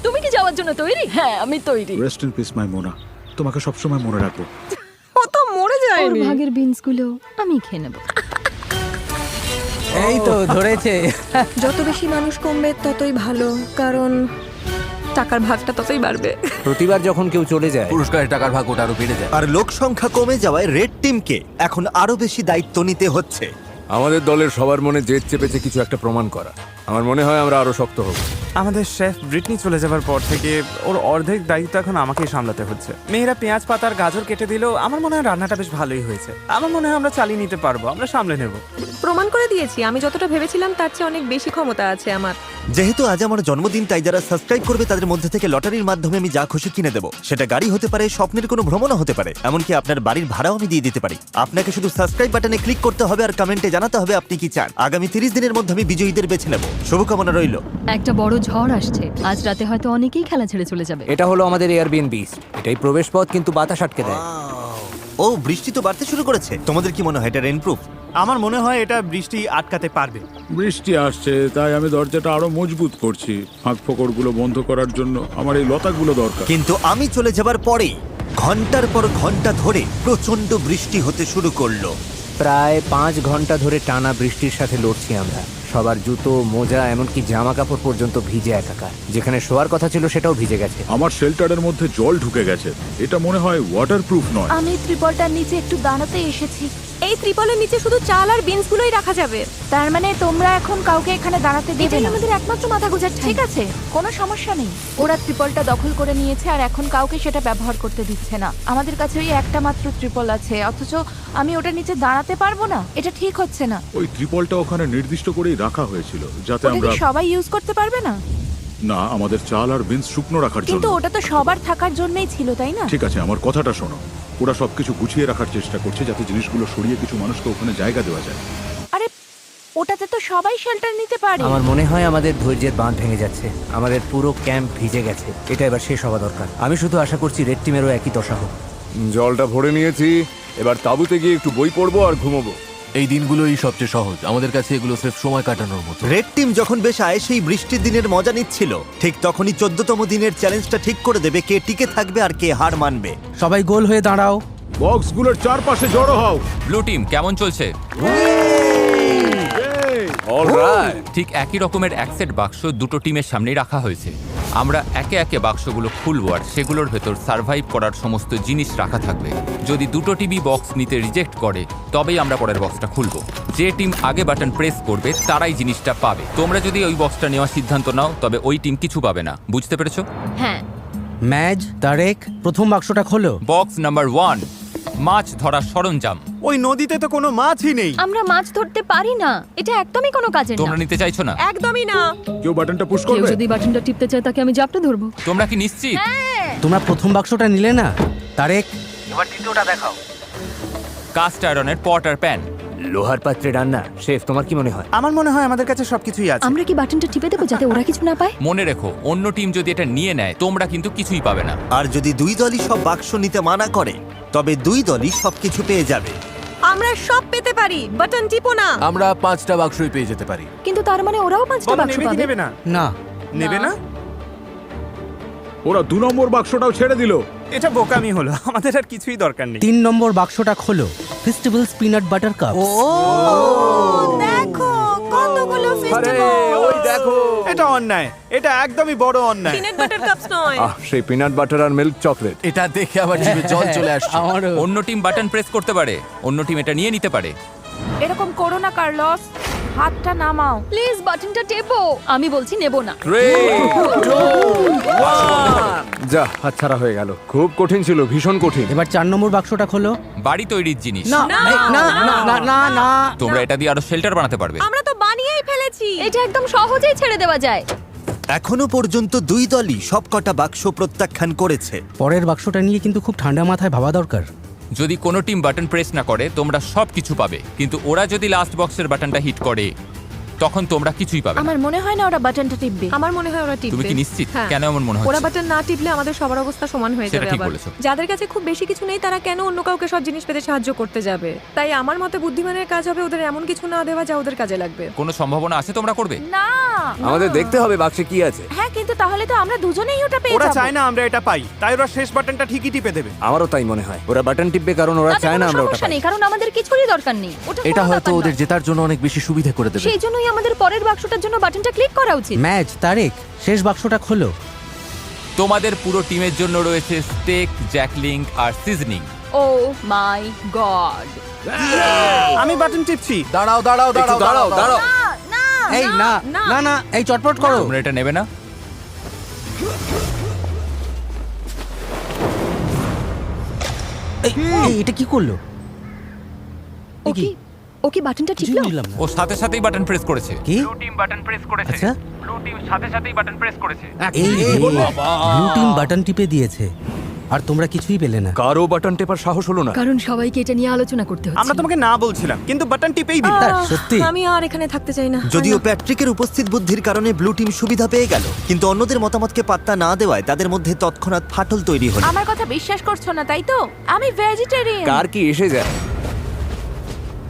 তুমি কি যাওয়ার জন্য তৈরি? হ্যাঁ, আমি তৈরি। রেস্ট ইন পিস মাই মোনা। তোমাকে সবসময় মনে রাখবো। ও তো মরে ওর যায়নি। ভাগের বিনসগুলো আমি খেয়ে নেব। এই তো ধরেছে। যত বেশি মানুষ কমবে ততই ভালো, কারণ টাকার ভাগটা ততই বাড়বে। প্রতিবার যখন কেউ চলে যায়, পুরস্কারের টাকার ভাগ ওটা আরো বেড়ে যায়। আর লোক সংখ্যা কমে যাওয়ায় রেড টিমকে এখন আরো বেশি দায়িত্ব নিতে হচ্ছে। আমাদের দলের সবার মনে জেদ চেপেছে কিছু একটা প্রমাণ করা। আমার মনে হয় আমরা আরো শক্ত হব। আমাদের শেফ ব্রিটনি চলে যাবার পর থেকে ওর অর্ধেক দায়িত্ব এখন আমাকেই সামলাতে হচ্ছে। মেয়েরা পেঁয়াজ পাতার গাজর কেটে দিলেও আমার মনে হয় রান্নাটা বেশ ভালোই হয়েছে। আমার মনে হয় আমরা চালিয়ে নিতে পারবো, আমরা সামলে নেব। প্রমাণ করে দিয়েছি আমি যতটা ভেবেছিলাম তার চেয়ে অনেক বেশি ক্ষমতা আছে আমার। যেহেতু আজ আমার জন্মদিন, তাই যারা সাবস্ক্রাইব করবে তাদের মধ্যে থেকে লটারির মাধ্যমে আমি যা খুশি কিনে দেবো। সেটা গাড়ি হতে পারে, স্বপ্নের কোনো ভ্রমণও হতে পারে, এমনকি আপনার বাড়ির ভাড়াও আমি দিয়ে দিতে পারি। আপনাকে শুধু সাবস্ক্রাইব বাটনে ক্লিক করতে হবে আর কমেন্টে জানাতে হবে আপনি কি চান। আগামী 30 দিনের মধ্যে আমি বিজয়ীদের বেছে নেব। শুভকামনা রইল। একটা বড় ঝড় আসছে, আজ রাতে হয়তো অনেকেই খেলা ছেড়ে চলে যাবে। এটা হলো আমাদের এয়ারবিএনবি। এটাই প্রবেশ পথ, কিন্তু বাতাস আটকে দেয়। ও, বৃষ্টি তো বাড়তে শুরু করেছে। তোমাদের কি মনে হয় এটা রেইনপ্রুফ? আমার মনে হয় এটা বৃষ্টি আটকাতে পারবে। বৃষ্টি আসছে, তাই আমি দরজাটা আরো মজবুত করছি। ফাঁক ফোকরগুলো বন্ধ করার জন্য আমার এই লতাগুলো দরকার। কিন্তু আমি চলে যাবার পরেই ঘন্টার পর ঘন্টা ধরে প্রচন্ড বৃষ্টি হতে শুরু করলো। প্রায় 5 ঘন্টা ধরে টানা বৃষ্টির সাথে লড়ছি আমরা। সবার জুতো, মোজা, এমনকি জামা কাপড় পর্যন্ত ভিজে একাকার। যেখানে শোয়ার কথা ছিল সেটাও ভিজে গেছে। আমার শেল্টারের মধ্যে জল ঢুকে গেছে। এটা মনে হয় ওয়াটারপ্রুফ নয়। আমি ত্রিপলটার নিচে একটু দাঁড়াতে এসেছি। এই ত্রিপলের নিচে শুধু চাল আর বিনস গুলোই রাখা যাবে। তার মানে তোমরা এখন কাউকে এখানে দাঁড়াতে দেবে এটাই না? আমাদের একমাত্র মাথা গোঁজার ঠাঁই। ঠিক আছে, কোনো সমস্যা নেই। ওরা ত্রিপলটা দখল করে নিয়েছে আর এখন কাউকে সেটা ব্যবহার করতে দিচ্ছে না। আমাদের কাছে ওই একটা মাত্র ত্রিপল আছে, অথচ আমি ওটার নিচে দাঁড়াতে পারবো না। এটা ঠিক হচ্ছে না। ওই ত্রিপলটা ওখানে নির্দিষ্ট করেই রাখা হয়েছিল যাতে ওটা আমরা কি সবাই ইউজ করতে পারবে না? না, আমাদের চাল আর বিনস শুকনো রাখার জন্য। কিন্তু ওটা তো সবার থাকার জন্যই ছিল, তাই না? ঠিক আছে, আমার কথাটা শোনো। ওরা সবকিছু গুছিয়ে রাখার চেষ্টা করছে যাতে জিনিসগুলো সরিয়ে কিছু মানুষকে ওখানে জায়গা দেওয়া যায়। আরে ওটাতে তো সবাই শেল্টার নিতে পারে। আমার মনে হয় আমাদের ধৈর্যের বাঁধ ভেঙে যাচ্ছে। আমাদের পুরো ক্যাম্প ভিজে গেছে। এটা এবার শেষ হওয়া দরকার। আমি শুধু আশা করছি রেড টিমেরও একই দশা হোক। জলটা ভরে নিয়েছি, এবার তাঁবুতে গিয়ে একটু বই পড়বো আর ঘুমোবো। এই দিনগুলোই সবচেয়ে সহজ, আমাদের কাছে এগুলো স্রেফ সময় কাটানোর মতো। রেড টিম যখন বেশ আয়েসেই বৃষ্টির দিনের মজা নিচ্ছিল, ঠিক তখনই 14তম দিনের চ্যালেঞ্জটা ঠিক করে দেবে কে টিকে থাকবে আর কে হার মানবে। সবাই গোল হয়ে দাঁড়াও। বক্সগুলোর চারপাশে জড়ো হও। ব্লু টিম কেমন চলছে? অলরাইট। ঠিক একই রকমের এক সেট বাক্স দুটো টিমের সামনেই রাখা হয়েছে। আমরা একে একে বাক্সগুলো খুলবো আর সেগুলোর ভেতর সার্ভাইভ করার সমস্ত জিনিস রাখা থাকবে। যদি দুটো টিমই বক্স নিতে রিজেক্ট করে তবেই আমরা পরের বক্সটা খুলবো। যে টিম আগে বাটন প্রেস করবে তারাই জিনিসটা পাবে। তোমরা যদি ওই বক্সটা নেওয়ার সিদ্ধান্ত নাও তবে ওই টিম কিছু পাবে না। বুঝতে পেরেছো? হ্যাঁ। ম্যাজ, তারেক, প্রথম বাক্সটা খোলো। বক্স নাম্বার 1, মাছ ধরার সরঞ্জাম। ওই নদীতে তো কোনো মাছই নেই। আমরা মাছ ধরতে পারি না, এটা একদমই কোনো কাজের না। তোমরা নিতে চাইছো না? একদমই না। কেউ বাটনটা পুশ কেউ করবে? যদি বাটনটা টিপতে চায় তাকে আমি জাপটে ধরবো। তোমরা কি নিশ্চিত? তোমরা প্রথম বাক্সটা নিলে না? তারেক, এবার দ্বিতীয়টা দেখাও। কাস্ট আয়রনের পট আর প্যান। লোহার পাত্রে রান্না। শেফ, তোমার কি মনে হয়? আমার মনে হয় আমাদের কাছে সবকিছুই আছে। আমরা কি বাটনটা টিপে দেবো যাতে ওরা কিছু না পায়? মনে রেখো, অন্য টিম যদি এটা নিয়ে নেয় তোমরা কিন্তু কিছুই পাবে না। আর যদি দুই দলই সব বাক্স নিতে মানা করে তবে দুই দলই সবকিছু পেয়ে যাবে। আমরা সব পেতে পারি, বাটন টিপো না। আমরা 5টা বাক্সই পেয়ে যেতে পারি। কিন্তু তার মানে ওরাও 5টা বাক্স নেবে কি পাবে। নেবে না? না। নেবে না? ওরা 2 নম্বর বাক্সটাও ছেড়ে দিল। এটা বোকামি হলো, আমাদের আর কিছুই দরকার নেই। 3 নম্বর বাক্সটা খোলো। Festivals peanut butter cup. দেখো কতগুলো আরে ফেস্টিভ্যাল। ওই দেখো। এটা অন্যায়, এটা একদমই বড় অন্যায়। পিনাট বাটার কাপস নয়। সেই পিনাট বাটার আর মিল্ক চকলেট। এটা দেখে আমার জিভে জল চলে আসছে। অন্য টিম বাটন প্রেস করতে পারে, অন্য টিম এটা নিয়ে নিতে পারে। এরকম করো না কার্লস, হাতটা নামাও। প্লিজ বাটনটা টেপো। আমি বলছি নেব না। 3, 2, 1। যা, হাতছাড়া হয়ে গেল। খুব কঠিন ছিল, ভীষণ কঠিন। এবার 4 নম্বর বাক্সটা খোলো। বাড়ি তৈরির জিনিস। না না না না না না। তোমরা এটা দিয়ে আরো শেল্টার বানাতে পারবে। আমরা তো বানিয়েই ফেলেছি। এটা একদম সহজেই ছেড়ে দেওয়া যায়। এখনো পর্যন্ত দুই দলই সবকটা বাক্স প্রত্যাখ্যান করেছে। পরের বাক্সটা নিয়ে কিন্তু খুব ঠান্ডা মাথায় ভাবা দরকার। যদি কোনো টিম বাটন প্রেস না করে তোমরা সব কিছু পাবে, কিন্তু ওরা যদি লাস্ট বক্সের বাটনটা হিট করে তখন তোমরা কিছুই পাবে না। আমার মনে হয় না ওরা বাটনটা টিপবে। আমার মনে হয় ওরা টিপবে। তুমি কি নিশ্চিত? হ্যাঁ। কেন এমন মনে ওরা হচ্ছে? বাটন না টিপলে আমাদের সবার অবস্থা সমান হয়ে সেটা যাবে। ঠিক আবার বলেছো। যাদের কাছে খুব বেশি কিছু নেই তারা কেন অন্য কাউকে সব জিনিস পেতে সাহায্য করতে যাবে? তাই আমার মতে বুদ্ধিমানের কাজ হবে ওদের এমন কিছু না দেওয়া যা ওদের কাজে লাগবে। কোনো সম্ভাবনা আছে তোমরা করবে? না। আমাদের দেখতে হবে বাক্সে কি আছে। হ্যাঁ, কিন্তু তাহলে তো আমরা দুজনেই ওটা পেয়ে ওরা যাবো। চায় না আমরা এটা পাই, তাই ওরা শেষ বাটনটা ঠিকই টিপে দেবে। আমারও তাই মনে হয়। ওরা বাটন টিপবে কারণ ওরা তাতে চায় না কোনো আমরা ওটা সমস্যা পাই। নেই, কারণ আমাদের কিছুরই দরকার নেই। ওটা এটা কোনো হয়তো ব্যাপার ওদের নয়। জেতার জন্য অনেক বেশি সুবিধা করে দেবে। সেই জন্যই আমাদের পরের বাক্সটার জন্য বাটনটা ক্লিক করা উচিত। ম্যাজ, তারেক, শেষ বাক্সটা খোলো। তোমাদের পুরো টিমের জন্য রয়েছে স্টেক, জ্যাকলিং আর সিজনিং। ও মাই গড। আমি বাটন টিপছি। দাঁড়াও দাঁড়াও দাঁড়াও দাঁড়াও দাঁড়াও। না, না। এই না না না এই চটপট করো। তোমরা এটা নেবে না? এটা কি করলো? ও কি বাটনটা টিপলো? ও সাথে সাথেই বাটন প্রেস করেছে। কি? ব্লু টিম বাটন প্রেস করেছে। আচ্ছা, ব্লু টিম সাথে সাথেই বাটন প্রেস করেছে। এই ব্লু টিম বাটন টিপে দিয়েছে আর তোমরা কিছুই পেলে না। কারো বাটন টেপার সাহস হলো না। কারণ সবাইকে এটা নিয়ে আলোচনা করতে হচ্ছে। আমরা তোমাকে না বলছিলাম, কিন্তু বাটন টিপেই দিল। সত্যি? আমি আর এখানে থাকতে চাই না। যদিও প্যাট্রিকের উপস্থিত বুদ্ধির কারণে ব্লু টিম সুবিধা পেয়ে গেল, কিন্তু অন্যদের মতামতকে পাত্তা না দেওয়ায় তাদের মধ্যে তৎক্ষণাৎ ফাটল তৈরি হলো। আমার কথা বিশ্বাস করছো না তাই তো? আমি ভেজিটেরিয়ান। কার কি এসে যায়?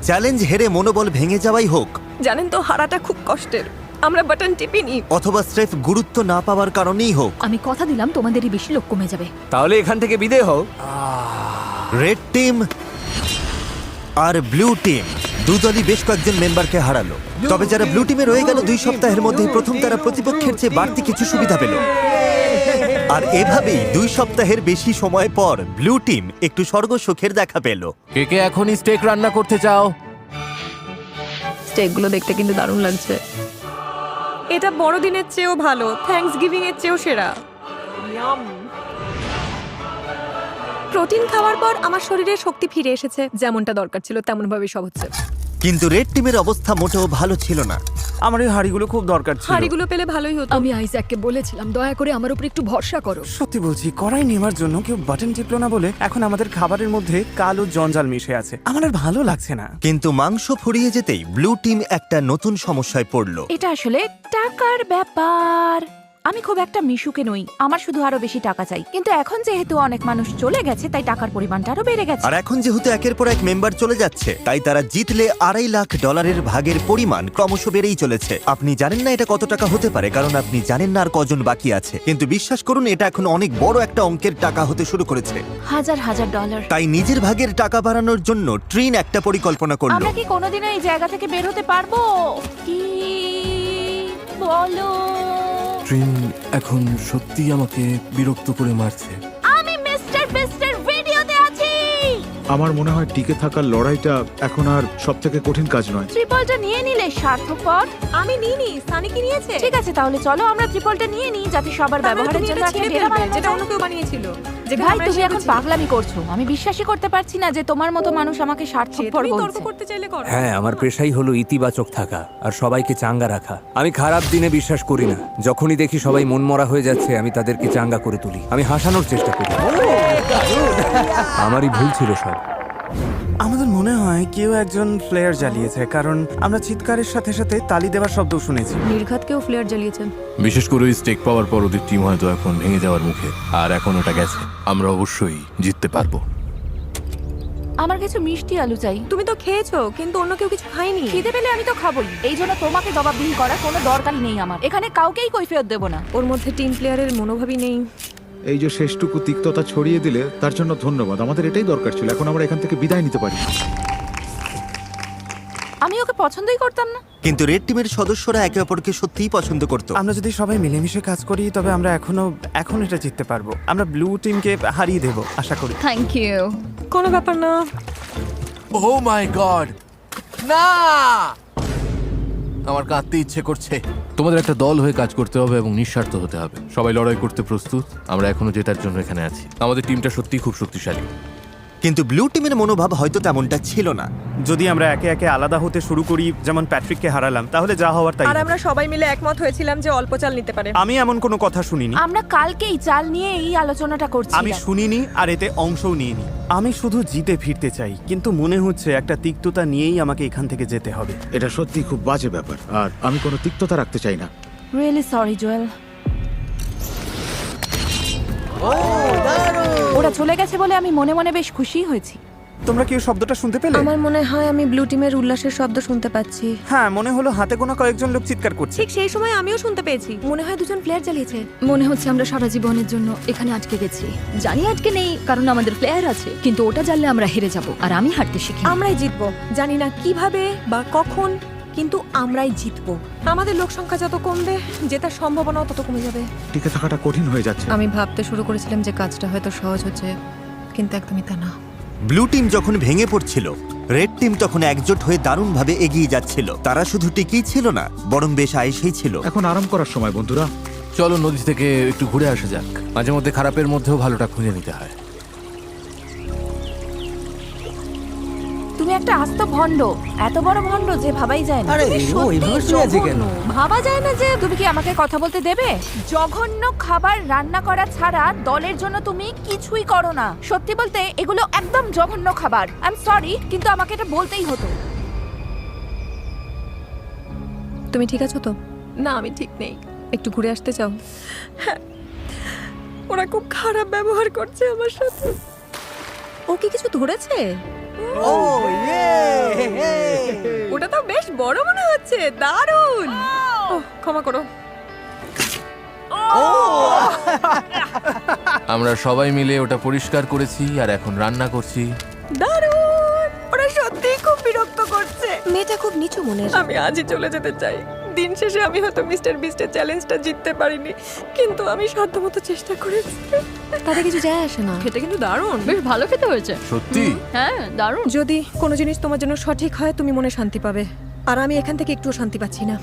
চ্যালেঞ্জ হেরে মনোবল ভেঙে যাওয়াই হোক, জানেন তো হারাটা খুব কষ্টের। আমরা বাটন টিপিনি। অথবা স্রেফ গুরুত্ব না পাওয়ার কারণেই হোক, আমি কথা দিলাম তোমাদেরই বেশি লোক কমে যাবে। তাহলে এখান থেকে বিদে হও। রেড টিম আর ব্লু টিম দুদলই বেশ কয়েকজন মেম্বারকে হারালো। তবে যারা ব্লু টিমে রয়ে গেল 2 সপ্তাহের মধ্যে প্রথম তারা প্রতিপক্ষের চেয়ে বাড়তি কিছু সুবিধা পেল। আর এভাবেই 2 সপ্তাহের বেশি সময় পর ব্লু টিম একটু স্বর্গ সুখের দেখা পেল। কে কে এখনই স্টেক রান্না করতে চাও? স্টেকগুলো দেখতে কিন্তু দারুণ লাগছে। এটা বড়দিনের চেয়েও ভালো, থ্যাঙ্কস গিভিং এর চেয়েও সেরা। প্রোটিন খাওয়ার পর আমার শরীরে শক্তি ফিরে এসেছে, যেমনটা দরকার ছিল তেমন ভাবে সব হচ্ছে। কিন্তু রেড টিমের অবস্থা মোটেও ভালো ছিল না। আমার এই হাড়িগুলো খুব দরকার ছিল। হাড়িগুলো পেলে ভালোই হতো। আমি আইজ্যাককে বলেছিলাম দয়া করে আমার উপর একটু ভরসা করো। সত্যি বলছি, কড়াই নেওয়ার জন্য কেউ বাটন টিপলো না বলে এখন আমাদের খাবারের মধ্যে কালো জঞ্জাল মিশে আছে। আমার আর ভালো লাগছে না। কিন্তু মাংস ফুরিয়ে যেতেই ব্লু টিম একটা নতুন সমস্যায় পড়ল। এটা আসলে টাকার ব্যাপার। আমি খুব একটা মিশুকে নই, আমার শুধু আরো বেশি টাকা চাই। কিন্তু এখন যেহেতু অনেক মানুষ চলে গেছে তাই টাকার পরিমাণটা আরো বেড়ে গেছে। আর এখন যেহেতু একের পর এক মেম্বার চলে যাচ্ছে, তাই তারা জিতলে $2.5 লাখ ভাগের পরিমাণ ক্রমশ বেড়েই চলেছে। আপনি জানেন না এটা কত টাকা হতে পারে, কারণ আপনি জানেন না আর কজন বাকি আছে। কিন্তু বিশ্বাস করুন, এটা এখন অনেক বড় একটা অঙ্কের টাকা হতে শুরু করেছে। $1,000 তাই নিজের ভাগের টাকা বাড়ানোর জন্য ট্রিন একটা পরিকল্পনা করলো। আমরা কি কোনোদিনও এই জায়গা থেকে বের হতে পারবো? কি বলো? ট্রিন এখন সত্যি আমাকে বিরক্ত করে মারছে। আমি মিস্টার বিস্টের ভিডিওতে আছি। আমার মনে হয় টিকে থাকার লড়াইটা এখন আর সবথেকে কঠিন কাজ নয়। ট্রিপলটা নিয়ে নিলে স্বার্থপর। আমি নিইনি, সানি কি নিয়েছে? ঠিক আছে, তাহলে চলো আমরা ট্রিপলটা নিয়ে নিই, যাতে সবার ব্যবহারের জন্য একটা ডেরা বানানো যেটা যায়। অন্য কেউ বানিয়েছিল। ভাই, তুমি এখন পাগলামি করছো। আমি বিশ্বাসই করতে পারছি না যে তোমার মতো মানুষ আমাকে স্বার্থপর তর্ক বলছে। করতে চাইলে করো। হ্যাঁ, আমার পেশাই হলো ইতিবাচক থাকা আর সবাইকে চাঙ্গা রাখা। আমি খারাপ দিনে বিশ্বাস করি না। যখনই দেখি সবাই মনমরা হয়ে যাচ্ছে, আমি তাদেরকে চাঙ্গা করে তুলি। আমি হাসানোর চেষ্টা করি। আমারই ভুল ছিল সব। আমাদের মনে হয় কেউ একজন ফ্লেয়ার জ্বালিয়েছে, কারণ আমরা চিৎকারের সাথে সাথে তালি দেওয়ার শব্দ শুনেছি। নির্ঘাতকেও ফ্লেয়ার জ্বালিয়েছেন। বিশেষ করে ওই স্টেক পাওয়ার পর ওদের টিম হয়তো এখন ভেঙে যাওয়ার মুখে, আর এখন ওটা গেছে। আমরা অবশ্যই জিততে পারবো। আমার কিছু মিষ্টি আলু চাই। তুমি তো খেয়েছো, কিন্তু অন্য কেউ কিছু খায়নি। খিদে পেলে আমি তো খাবোই। এই জন্য তোমাকে জবাবদিহি করার কোনো দরকারই নেই আমার। এখানে কাউকেই কৈফিয়ত দেব না। ওর মধ্যে টিম প্লেয়ারের মনোভাবই নেই। এই যে শেষটুকু তিক্ততা ছড়িয়ে দিলে তার জন্য ধন্যবাদ। আমাদের এটাই দরকার ছিল। এখন আমরা এখান থেকে বিদায় নিতে পারি। আমি ওকে পছন্দই করতাম না। কিন্তু রেড টিমের সদস্যরা একে অপরকে সত্যিই পছন্দ করত। আমরা যদি সবাই মিলেমিশে কাজ করি, তবে আমরা এখন এটা জিততে পারবো। আমরা ব্লু টিমকে হারিয়ে দেব আশা করি। Thank you. কোনো ব্যাপার না। ও মাই গড, না! আমার কাঁদতে ইচ্ছে করছে। তোমাদের একটা দল হয়ে কাজ করতে হবে এবং নিঃস্বার্থ হতে হবে। সবাই লড়াই করতে প্রস্তুত। আমরা এখনো জেতার জন্য এখানে আছি। আমাদের টিমটা সত্যিই খুব শক্তিশালী। কিন্তু ব্লু টিমের মনোভাব হয়তো তেমনটা ছিল না। যদি আমরা একে একে আলাদা হতে শুরু করি, যেমন প্যাট্রিককে হারালাম, তাহলে যা হওয়ার তাই আর হবে। আমরা সবাই মিলে একমত হয়েছিলাম যে অল্প চাল নিতে পারে। আমি এমন কোনো কথা শুনিনি। আমরা কালকেই চাল নিয়ে এই আলোচনাটা করছি। আমি শুনিনি, আর এতে অংশও নিইনি। আমি শুধু জিতে ফিরতে চাই, কিন্তু মনে হচ্ছে একটা তিক্ততা নিয়েই আমাকে এখান থেকে যেতে হবে। এটা সত্যি খুব বাজে ব্যাপার, আর আমি কোনো তিক্ততা রাখতে চাই না। Really sorry Joel. ওরা চলে গেছে বলে আমি মনে মনে বেশ খুশি হয়েছি। তোমরা কি ওই শব্দটা শুনতে পেলে? আমার মনে হয় আমি ব্লু টিমের উল্লাসের শব্দ শুনতে পাচ্ছি। হ্যাঁ, মনে হলো হাতে গোনা কয়েকজন লোক চিৎকার করছে। ঠিক সেই সময় আমিও শুনতে পেয়েছি। মনে হয় দুজন প্লেয়ার জ্বালিয়েছে। মনে হচ্ছে আমরা সারা জীবনের জন্য এখানে আটকে গেছি। জানি আটকে নেই, কারণ আমাদের প্লেয়ার আছে, কিন্তু ওটা জানলে আমরা হেরে যাব। আর আমি হারতে শিখি। আমরাই জিতবো, জানি না কিভাবে বা কখন, কিন্তু আমরাই জিতবো। আমাদের লোক সংখ্যা যত কমবে, জেতার সম্ভাবনাও তত কমে যাবে। টিকে থাকাটা কঠিন হয়ে যাচ্ছে। আমি ভাবতে শুরু করেছিলাম যে কাজটা হয়তো সহজ হচ্ছে, কিন্তু একদমই তা না। ব্লু টিম যখন ভেঙে পড়ছিল, রেড টিম তখন একজোট হয়ে দারুণভাবে এগিয়ে যাচ্ছিল। তারা শুধু টিকেই ছিল না, বরং বেশ আয়েসেই ছিল। এখন আরাম করার সময় বন্ধুরা। চলো নদী থেকে একটু ঘুরে আসা যাক। মাঝে মধ্যে খারাপের মধ্যেও ভালোটা খুঁজে নিতে হয়। তুমি একটা আস্ত ভণ্ড, এত বড় ভণ্ড যে ভাবাই যায় না। আরে, তুমি ও সত্যিই এইভাবে শুয়ে আছে কেন? জঘন্য। ভাবা যায় না যে তুমি কি আমাকে কথা বলতে দেবে? জঘন্য খাবার রান্না করা ছাড়া দলের জন্য তুমি কিছুই করো না। সত্যি বলতে এগুলো একদম জঘন্য খাবার। আই এম সরি, কিন্তু আমাকে এটা বলতেই হতো। তুমি ঠিক আছো তো? না, আমি ঠিক নেই। একটু ঘুরে আসতে চাও? হ্যাঁ, ওরা খুব খারাপ ব্যবহার করছে আমার সাথে। ও কি কিছু ধরেছে? ওটা তো বেশ বড় মনে হচ্ছে, দারুণ। ওহ, ক্ষমা করো। আমরা সবাই মিলে ওটা পরিষ্কার করেছি আর এখন রান্না করছি। দারুণ! ওরা সত্যিই খুব বিরক্ত করছে। মেয়েটা খুব নিচু মনের। আমি আজই চলে যেতে চাই। দিন শেষে আমি হয়তো মিস্টার বিস্টের চ্যালেঞ্জটা জিততে পারিনি, কিন্তু আমি সাধ্যমতো চেষ্টা করেছি। তাতে কিছু যায় আসে না। খেতে কিন্তু দারুণ, বেশ ভালো খেতে হয়েছে। সত্যি? হ্যাঁ, দারুণ। যদি কোনো জিনিস তোমার জন্য সঠিক হয়, তুমি মনে শান্তি পাবে। আর আমি এখান থেকে একটুও শান্তি পাচ্ছি না।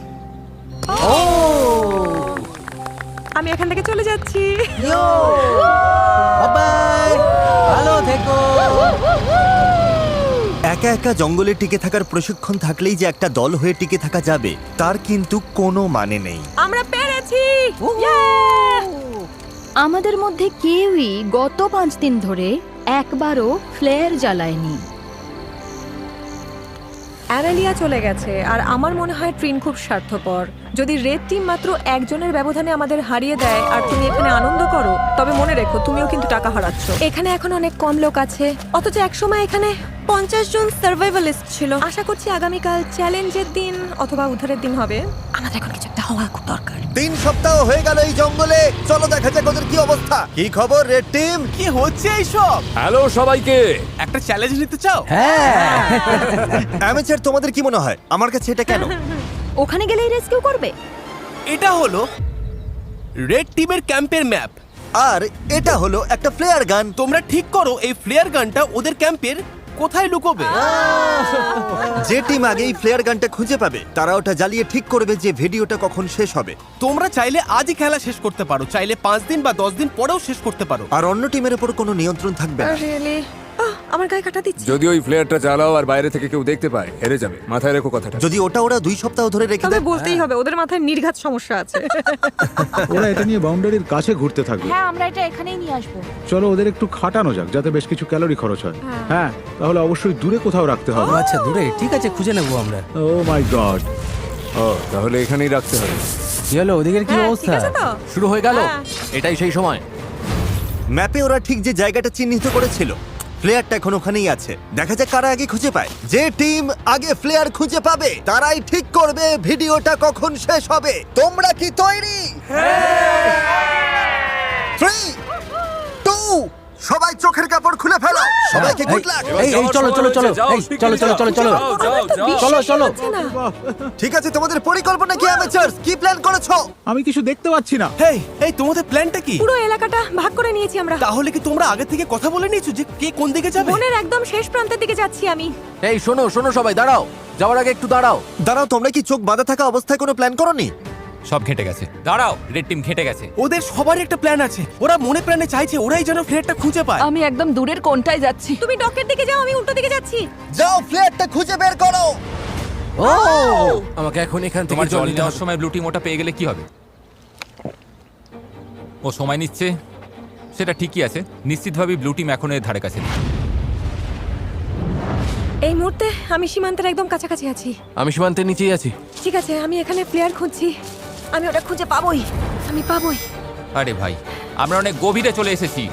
আমি এখান থেকে চলে যাচ্ছি। ভালো থেকো। একা একা জঙ্গলে টিকে থাকার প্রশিক্ষণ থাকলেই যে একটা দল হয়ে টিকে থাকা যাবে তার কিন্তু কোনো মানে নেই। আমরা পেরেছি। আমাদের মধ্যে কেউই গত 5 দিন ধরে একবারও ফ্লেয়ার জ্বালায়নি। অ্যারেলিয়া চলে গেছে, আর আমার মনে হয় ট্রিন খুব স্বার্থপর। যদি রেড টিম মাত্র একজনের ব্যবধানে আমাদের হারিয়ে দেয় আর তুমি এখানে আনন্দ করো, তবে মনে রেখো তুমিও কিন্তু টাকা হারাচ্ছ। এখানে এখন অনেক কম লোক আছে, অথচ একসময় এখানে 50 জন সার্ভাইভালিস্ট ছিল। আশা করছি আগামীকাল চ্যালেঞ্জের দিন অথবা উদ্ধারের দিন হবে। আমাদের এখন কিছু একটা হওয়া খুব দরকার। 3 সপ্তাহ হয়ে গেল এই জঙ্গলে। চলো দেখা যাক ওদের কি অবস্থা। কি খবর রেড টিম? কি হচ্ছে এইসব? হ্যালো সবাইকে। একটা চ্যালেঞ্জ নিতে চাও? অ্যামেচার, তোমাদের কি মনে হয় আমার কাছে এটা কেন? ওখানে গেলেই রেস্কিউ করবে? এটা হলো রেড টিমের ক্যাম্পের ম্যাপ। আর এটা হলো একটা ফ্লেয়ার গান। তোমরা ঠিক করো এই ফ্লেয়ার গানটা ওদের ক্যাম্পের কোথায় লুকোবে। যে টিম আগে এই ফ্লেয়ার গানটা খুঁজে পাবে তারা ওটা জ্বালিয়ে ঠিক করবে যে ভিডিওটা কখন শেষ হবে। তোমরা চাইলে আজই খেলা শেষ করতে পারো, চাইলে 5 দিন বা 10 দিন পরেও শেষ করতে পারো। আর অন্য টিমের উপর কোনো নিয়ন্ত্রণ থাকবে না। রিয়েলি? আমার গায়ে কাটা দিচ্ছে। যদি ওই ফ্লেয়ারটা চালাও আর বাইরে থেকে কেউ দেখতে পায়, হেরে যাবে। মাথায় রেখো কথাটা। যদি ওটা ওরা 2 সপ্তাহ ধরে রেখে তবে দেয়, বলতেই হবে ওদের মাথায় নির্ঘাত সমস্যা আছে। ওরা এটা নিয়ে বাউন্ডারির কাছে ঘুরতে থাকবে। হ্যাঁ, আমরা এটা এখানেই নিয়ে আসবো। চলো ওদের একটু খাটানো যাক, যাতে বেশ কিছু ক্যালোরি খরচ হয়। হ্যাঁ, তাহলে অবশ্যই দূরে কোথাও রাখতে হবে। আচ্ছা, দূরে? ঠিক আছে, খুঁজে নেবো আমরা। ও মাই গড। ও, তাহলে এখানেই রাখতে হবে। চলো, ওদিকের কি হ্যাঁ, অবস্থা? ঠিক আছে তো? শুরু হয়ে গেল। হ্যাঁ। এটাই সেই সময়। ম্যাপে ওরা ঠিক যে জায়গাটা চিহ্নিত করেছিল, ফ্লেয়ারটা এখন ওখানেই আছে। দেখা যাক কারা আগে খুঁজে পায়। যে টিম আগে ফ্লেয়ার খুঁজে পাবে তারাই ঠিক করবে ভিডিওটা কখন শেষ হবে। তোমরা কি তৈরি? 3, 2, সবাই চোখের কাপড় খুলে ফেলো। সবাইকে গুড লাক। চলো চলো চলো, চলো চলো চলো চলো চলো চলো। ঠিক আছে, তোমাদের পরিকল্পনা কি অ্যামেচারস? কি প্ল্যান করেছো? আমি কিছু দেখতে পাচ্ছি না। হেই, এই তোমাদের প্ল্যানটা কি? পুরো এলাকাটা ভাগ করে নিয়েছি আমরা। তাহলে কি তোমরা আগে থেকে কথা বলে নিয়েছো যে কে কোন দিকে যাবে? বনের একদম শেষ প্রান্তের দিকে যাচ্ছি আমি। এই শোনো শোনো সবাই, দাঁড়াও। যাওয়ার আগে একটু দাঁড়াও। দাঁড়াও, তোমরা কি চোখ বাঁধা থাকা অবস্থায় কোনো প্ল্যান করোনি? সব ঘেটে গেছে। দাঁড়াও, রেড টিম ঘেটে গেছে। ওদের সবারই একটা প্ল্যান আছে। ওরা মনে প্রাণে চাইছে ওরাই যেন ফ্লেয়ারটা খুঁজে পায়। আমি একদম দূরের কোণটায় যাচ্ছি। তুমি ডকের দিকে যাও, আমি উল্টো দিকে যাচ্ছি। যাও, ফ্লেয়ারটা খুঁজে বের করো। ও, আমাকে এখন এখান থেকে তোমার জল জল নিতে নেওয়ার হবে। সময় ব্লু টিম ওটা পেয়ে গেলে কি হবে? ও সময় নিচ্ছে, সেটা ঠিকই আছে। নিশ্চিতভাবেই ব্লু টিম এখন এর ধারে কাছে নেই। এই মুহূর্তে আমি সীমান্তের একদম কাছাকাছি আছি। আমি সীমান্তের নিচেই আছি। ঠিক আছে, আমি এখানে প্লেয়ার খুঁজছি। আমি ওটা খুঁজে পাবোই, আমি পাবোই। আরে ভাই, আমরা অনেক গভীরে চলে এসেছি।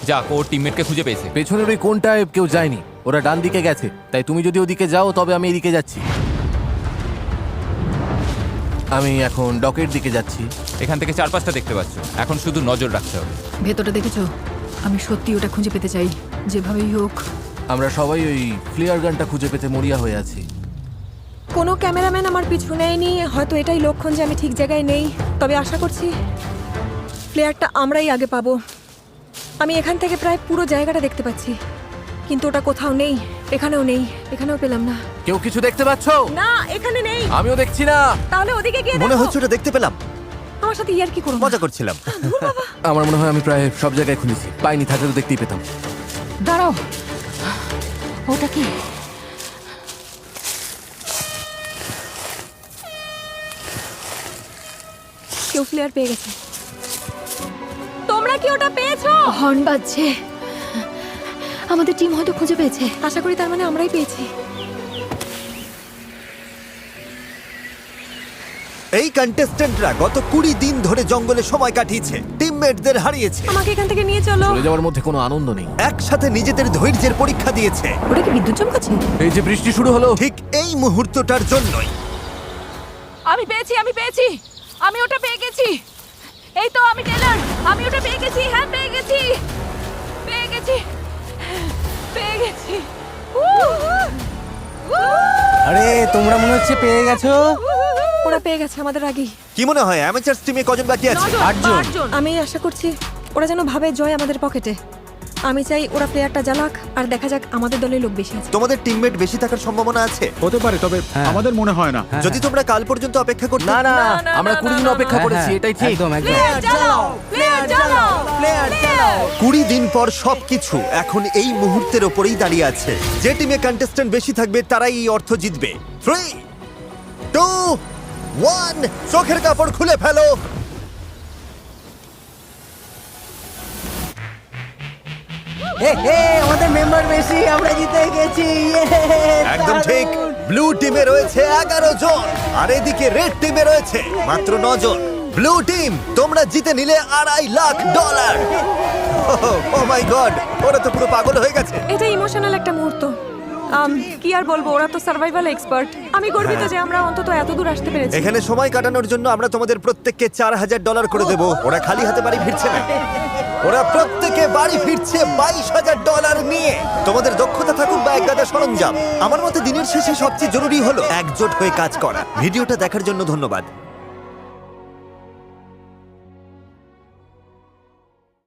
যাক, ওর টিমমেটকে খুঁজে পেয়েছে। পেছনের ওই কোণটায় কেউ যায়নি, ওরা ডান দিকে গেছে। তাই তুমি যদি ওদিকে যাও তবে আমি এদিকে যাচ্ছি। আমি এখন ডকের দিকে যাচ্ছি। এখান থেকে 4-5টা দেখতে পাচ্ছ। এখন শুধু নজর রাখতে হবে। ভেতরটা দেখেছো? আমি সত্যি ওটা খুঁজে পেতে চাই, যেভাবেই হোক। আমরা সবাই ওই ফ্লেয়ার গানটা খুঁজে পেতে মরিয়া হয়ে আছি। কোনো ক্যামেরাম্যান আমার পিছু নেয়নি। হয়তো এটাই লক্ষণ যে আমি ঠিক জায়গায় নেই। তবে আশা করছি প্লেয়ারটা আমরাই আগে পাবো। আমি এখান থেকে প্রায় পুরো জায়গাটা দেখতে পাচ্ছি, কিন্তু ওটা কোথাও নেই। এখানেও নেই, এখানেও পেলাম না। কেউ কিছু দেখতে পাচ্ছ? না, এখানে নেই। আমিও দেখছি না। তাহলে ওদিকে গিয়ে মনে দেখো। হচ্ছে ওটা দেখতে পেলাম। আমার সাথে ইয়ার কি করো? মজা করছিলাম। আমার মনে হয় আমি প্রায় সব জায়গায় খুঁজেছি, পাইনি, থাকলে তো দেখতেই পেতাম। দাঁড়াও, ওটা কি? কেউ ফ্লেয়ার পেয়ে গেছে। তোমরা কি ওটা পেয়েছো? হর্ন বাজছে। আমাদের টিম হয়তো খুঁজে পেয়েছে। আশা করি তার মানে আমরাই পেয়েছি। এই কন্টেস্ট্যান্টরা গত 20 দিন ধরে জঙ্গলে সময় কাটিয়েছে, টিমমেটদের হারিয়েছে, আমাকে এখান থেকে নিয়ে চলো। চলে যাওয়ার মধ্যে কোনো আনন্দ নেই। একসাথে নিজেদের ধৈর্যের পরীক্ষা দিয়েছে। ওটা কি বিদ্যুৎ চমকাচ্ছে? এই যে বৃষ্টি শুরু হলো, ঠিক এই মুহূর্তটার জন্যই। আমি পেয়েছি, আমি পেয়েছি, আমি ওটা পেয়ে গেছি। এই তো আমি টেলর, আমি ওটা পেয়ে গেছি। হ্যাঁ, পেয়ে গেছি, পেয়ে গেছি, পেয়ে গেছি। আরে তোমরা মনে হচ্ছে পেয়ে গেছো। ওরা পেয়ে গেছে আমাদের আগেই। কি মনে হয় অ্যামেচার টিমে কজন বাকি আছে? 8 জন। আমি আশা করছি ওরা যেন ভাবে জয় আমাদের পকেটে। আমি চাই ওরা প্লেয়ারটা জ্বালাক আর দেখা যাক আমাদের দলে লোক বেশি আছে। তোমাদের টিমমেট বেশি থাকার সম্ভাবনা আছে? হতে পারে, তবে আমাদের মনে হয় না। যদি তোমরা কাল পর্যন্ত অপেক্ষা করতে। না না, আমরা 20 দিন অপেক্ষা করেছি, এটাই ঠিক। একদম একদম। প্লেয়ার জ্বালাও, প্লেয়ার জ্বালাও, প্লেয়ার জ্বালাও। 20 দিন পর সবকিছু এখন এই মুহূর্তের ওপরেই দাঁড়িয়ে আছে। যে টিমে কন্টেস্ট্যান্ট বেশি থাকবে তারাই এই অর্থ জিতবে। 3, 2, 1, চোখের কাপড় খুলে ফেলো। আমাদের মেম্বার বেশি, আমরা জিতে গেছি। একদম ঠিক। ব্লু টিমে রয়েছে 11 জন আর এদিকে রেড টিমে রয়েছে মাত্র 9 জন। ব্লু টিম, তোমরা জিতে নিলে $2.5 লাখ। ও মাই গড, ওরা তো পুরো পাগল হয়ে গেছে। এটা ইমোশনাল একটা মুহূর্ত। কি আর বলবো, ওরা তো সার্ভাইভাল এক্সপার্ট। আমি গর্বিত যে আমরা অন্তত এত দূর আসতে পেরেছি। এখানে সময় কাটানোর জন্য আমরা তোমাদের প্রত্যেককে $4,000 করে দেব। ওরা খালি হাতে বাড়ি ফিরছে না, ওরা প্রত্যেকে বাড়ি ফিরছে $22,000 নিয়ে। তোমাদের দক্ষতা থাকুক বা একগাদা সরঞ্জাম, আমার মতে দিনের শেষে সবচেয়ে জরুরি হলো একজোট হয়ে কাজ করা। ভিডিওটা দেখার জন্য ধন্যবাদ।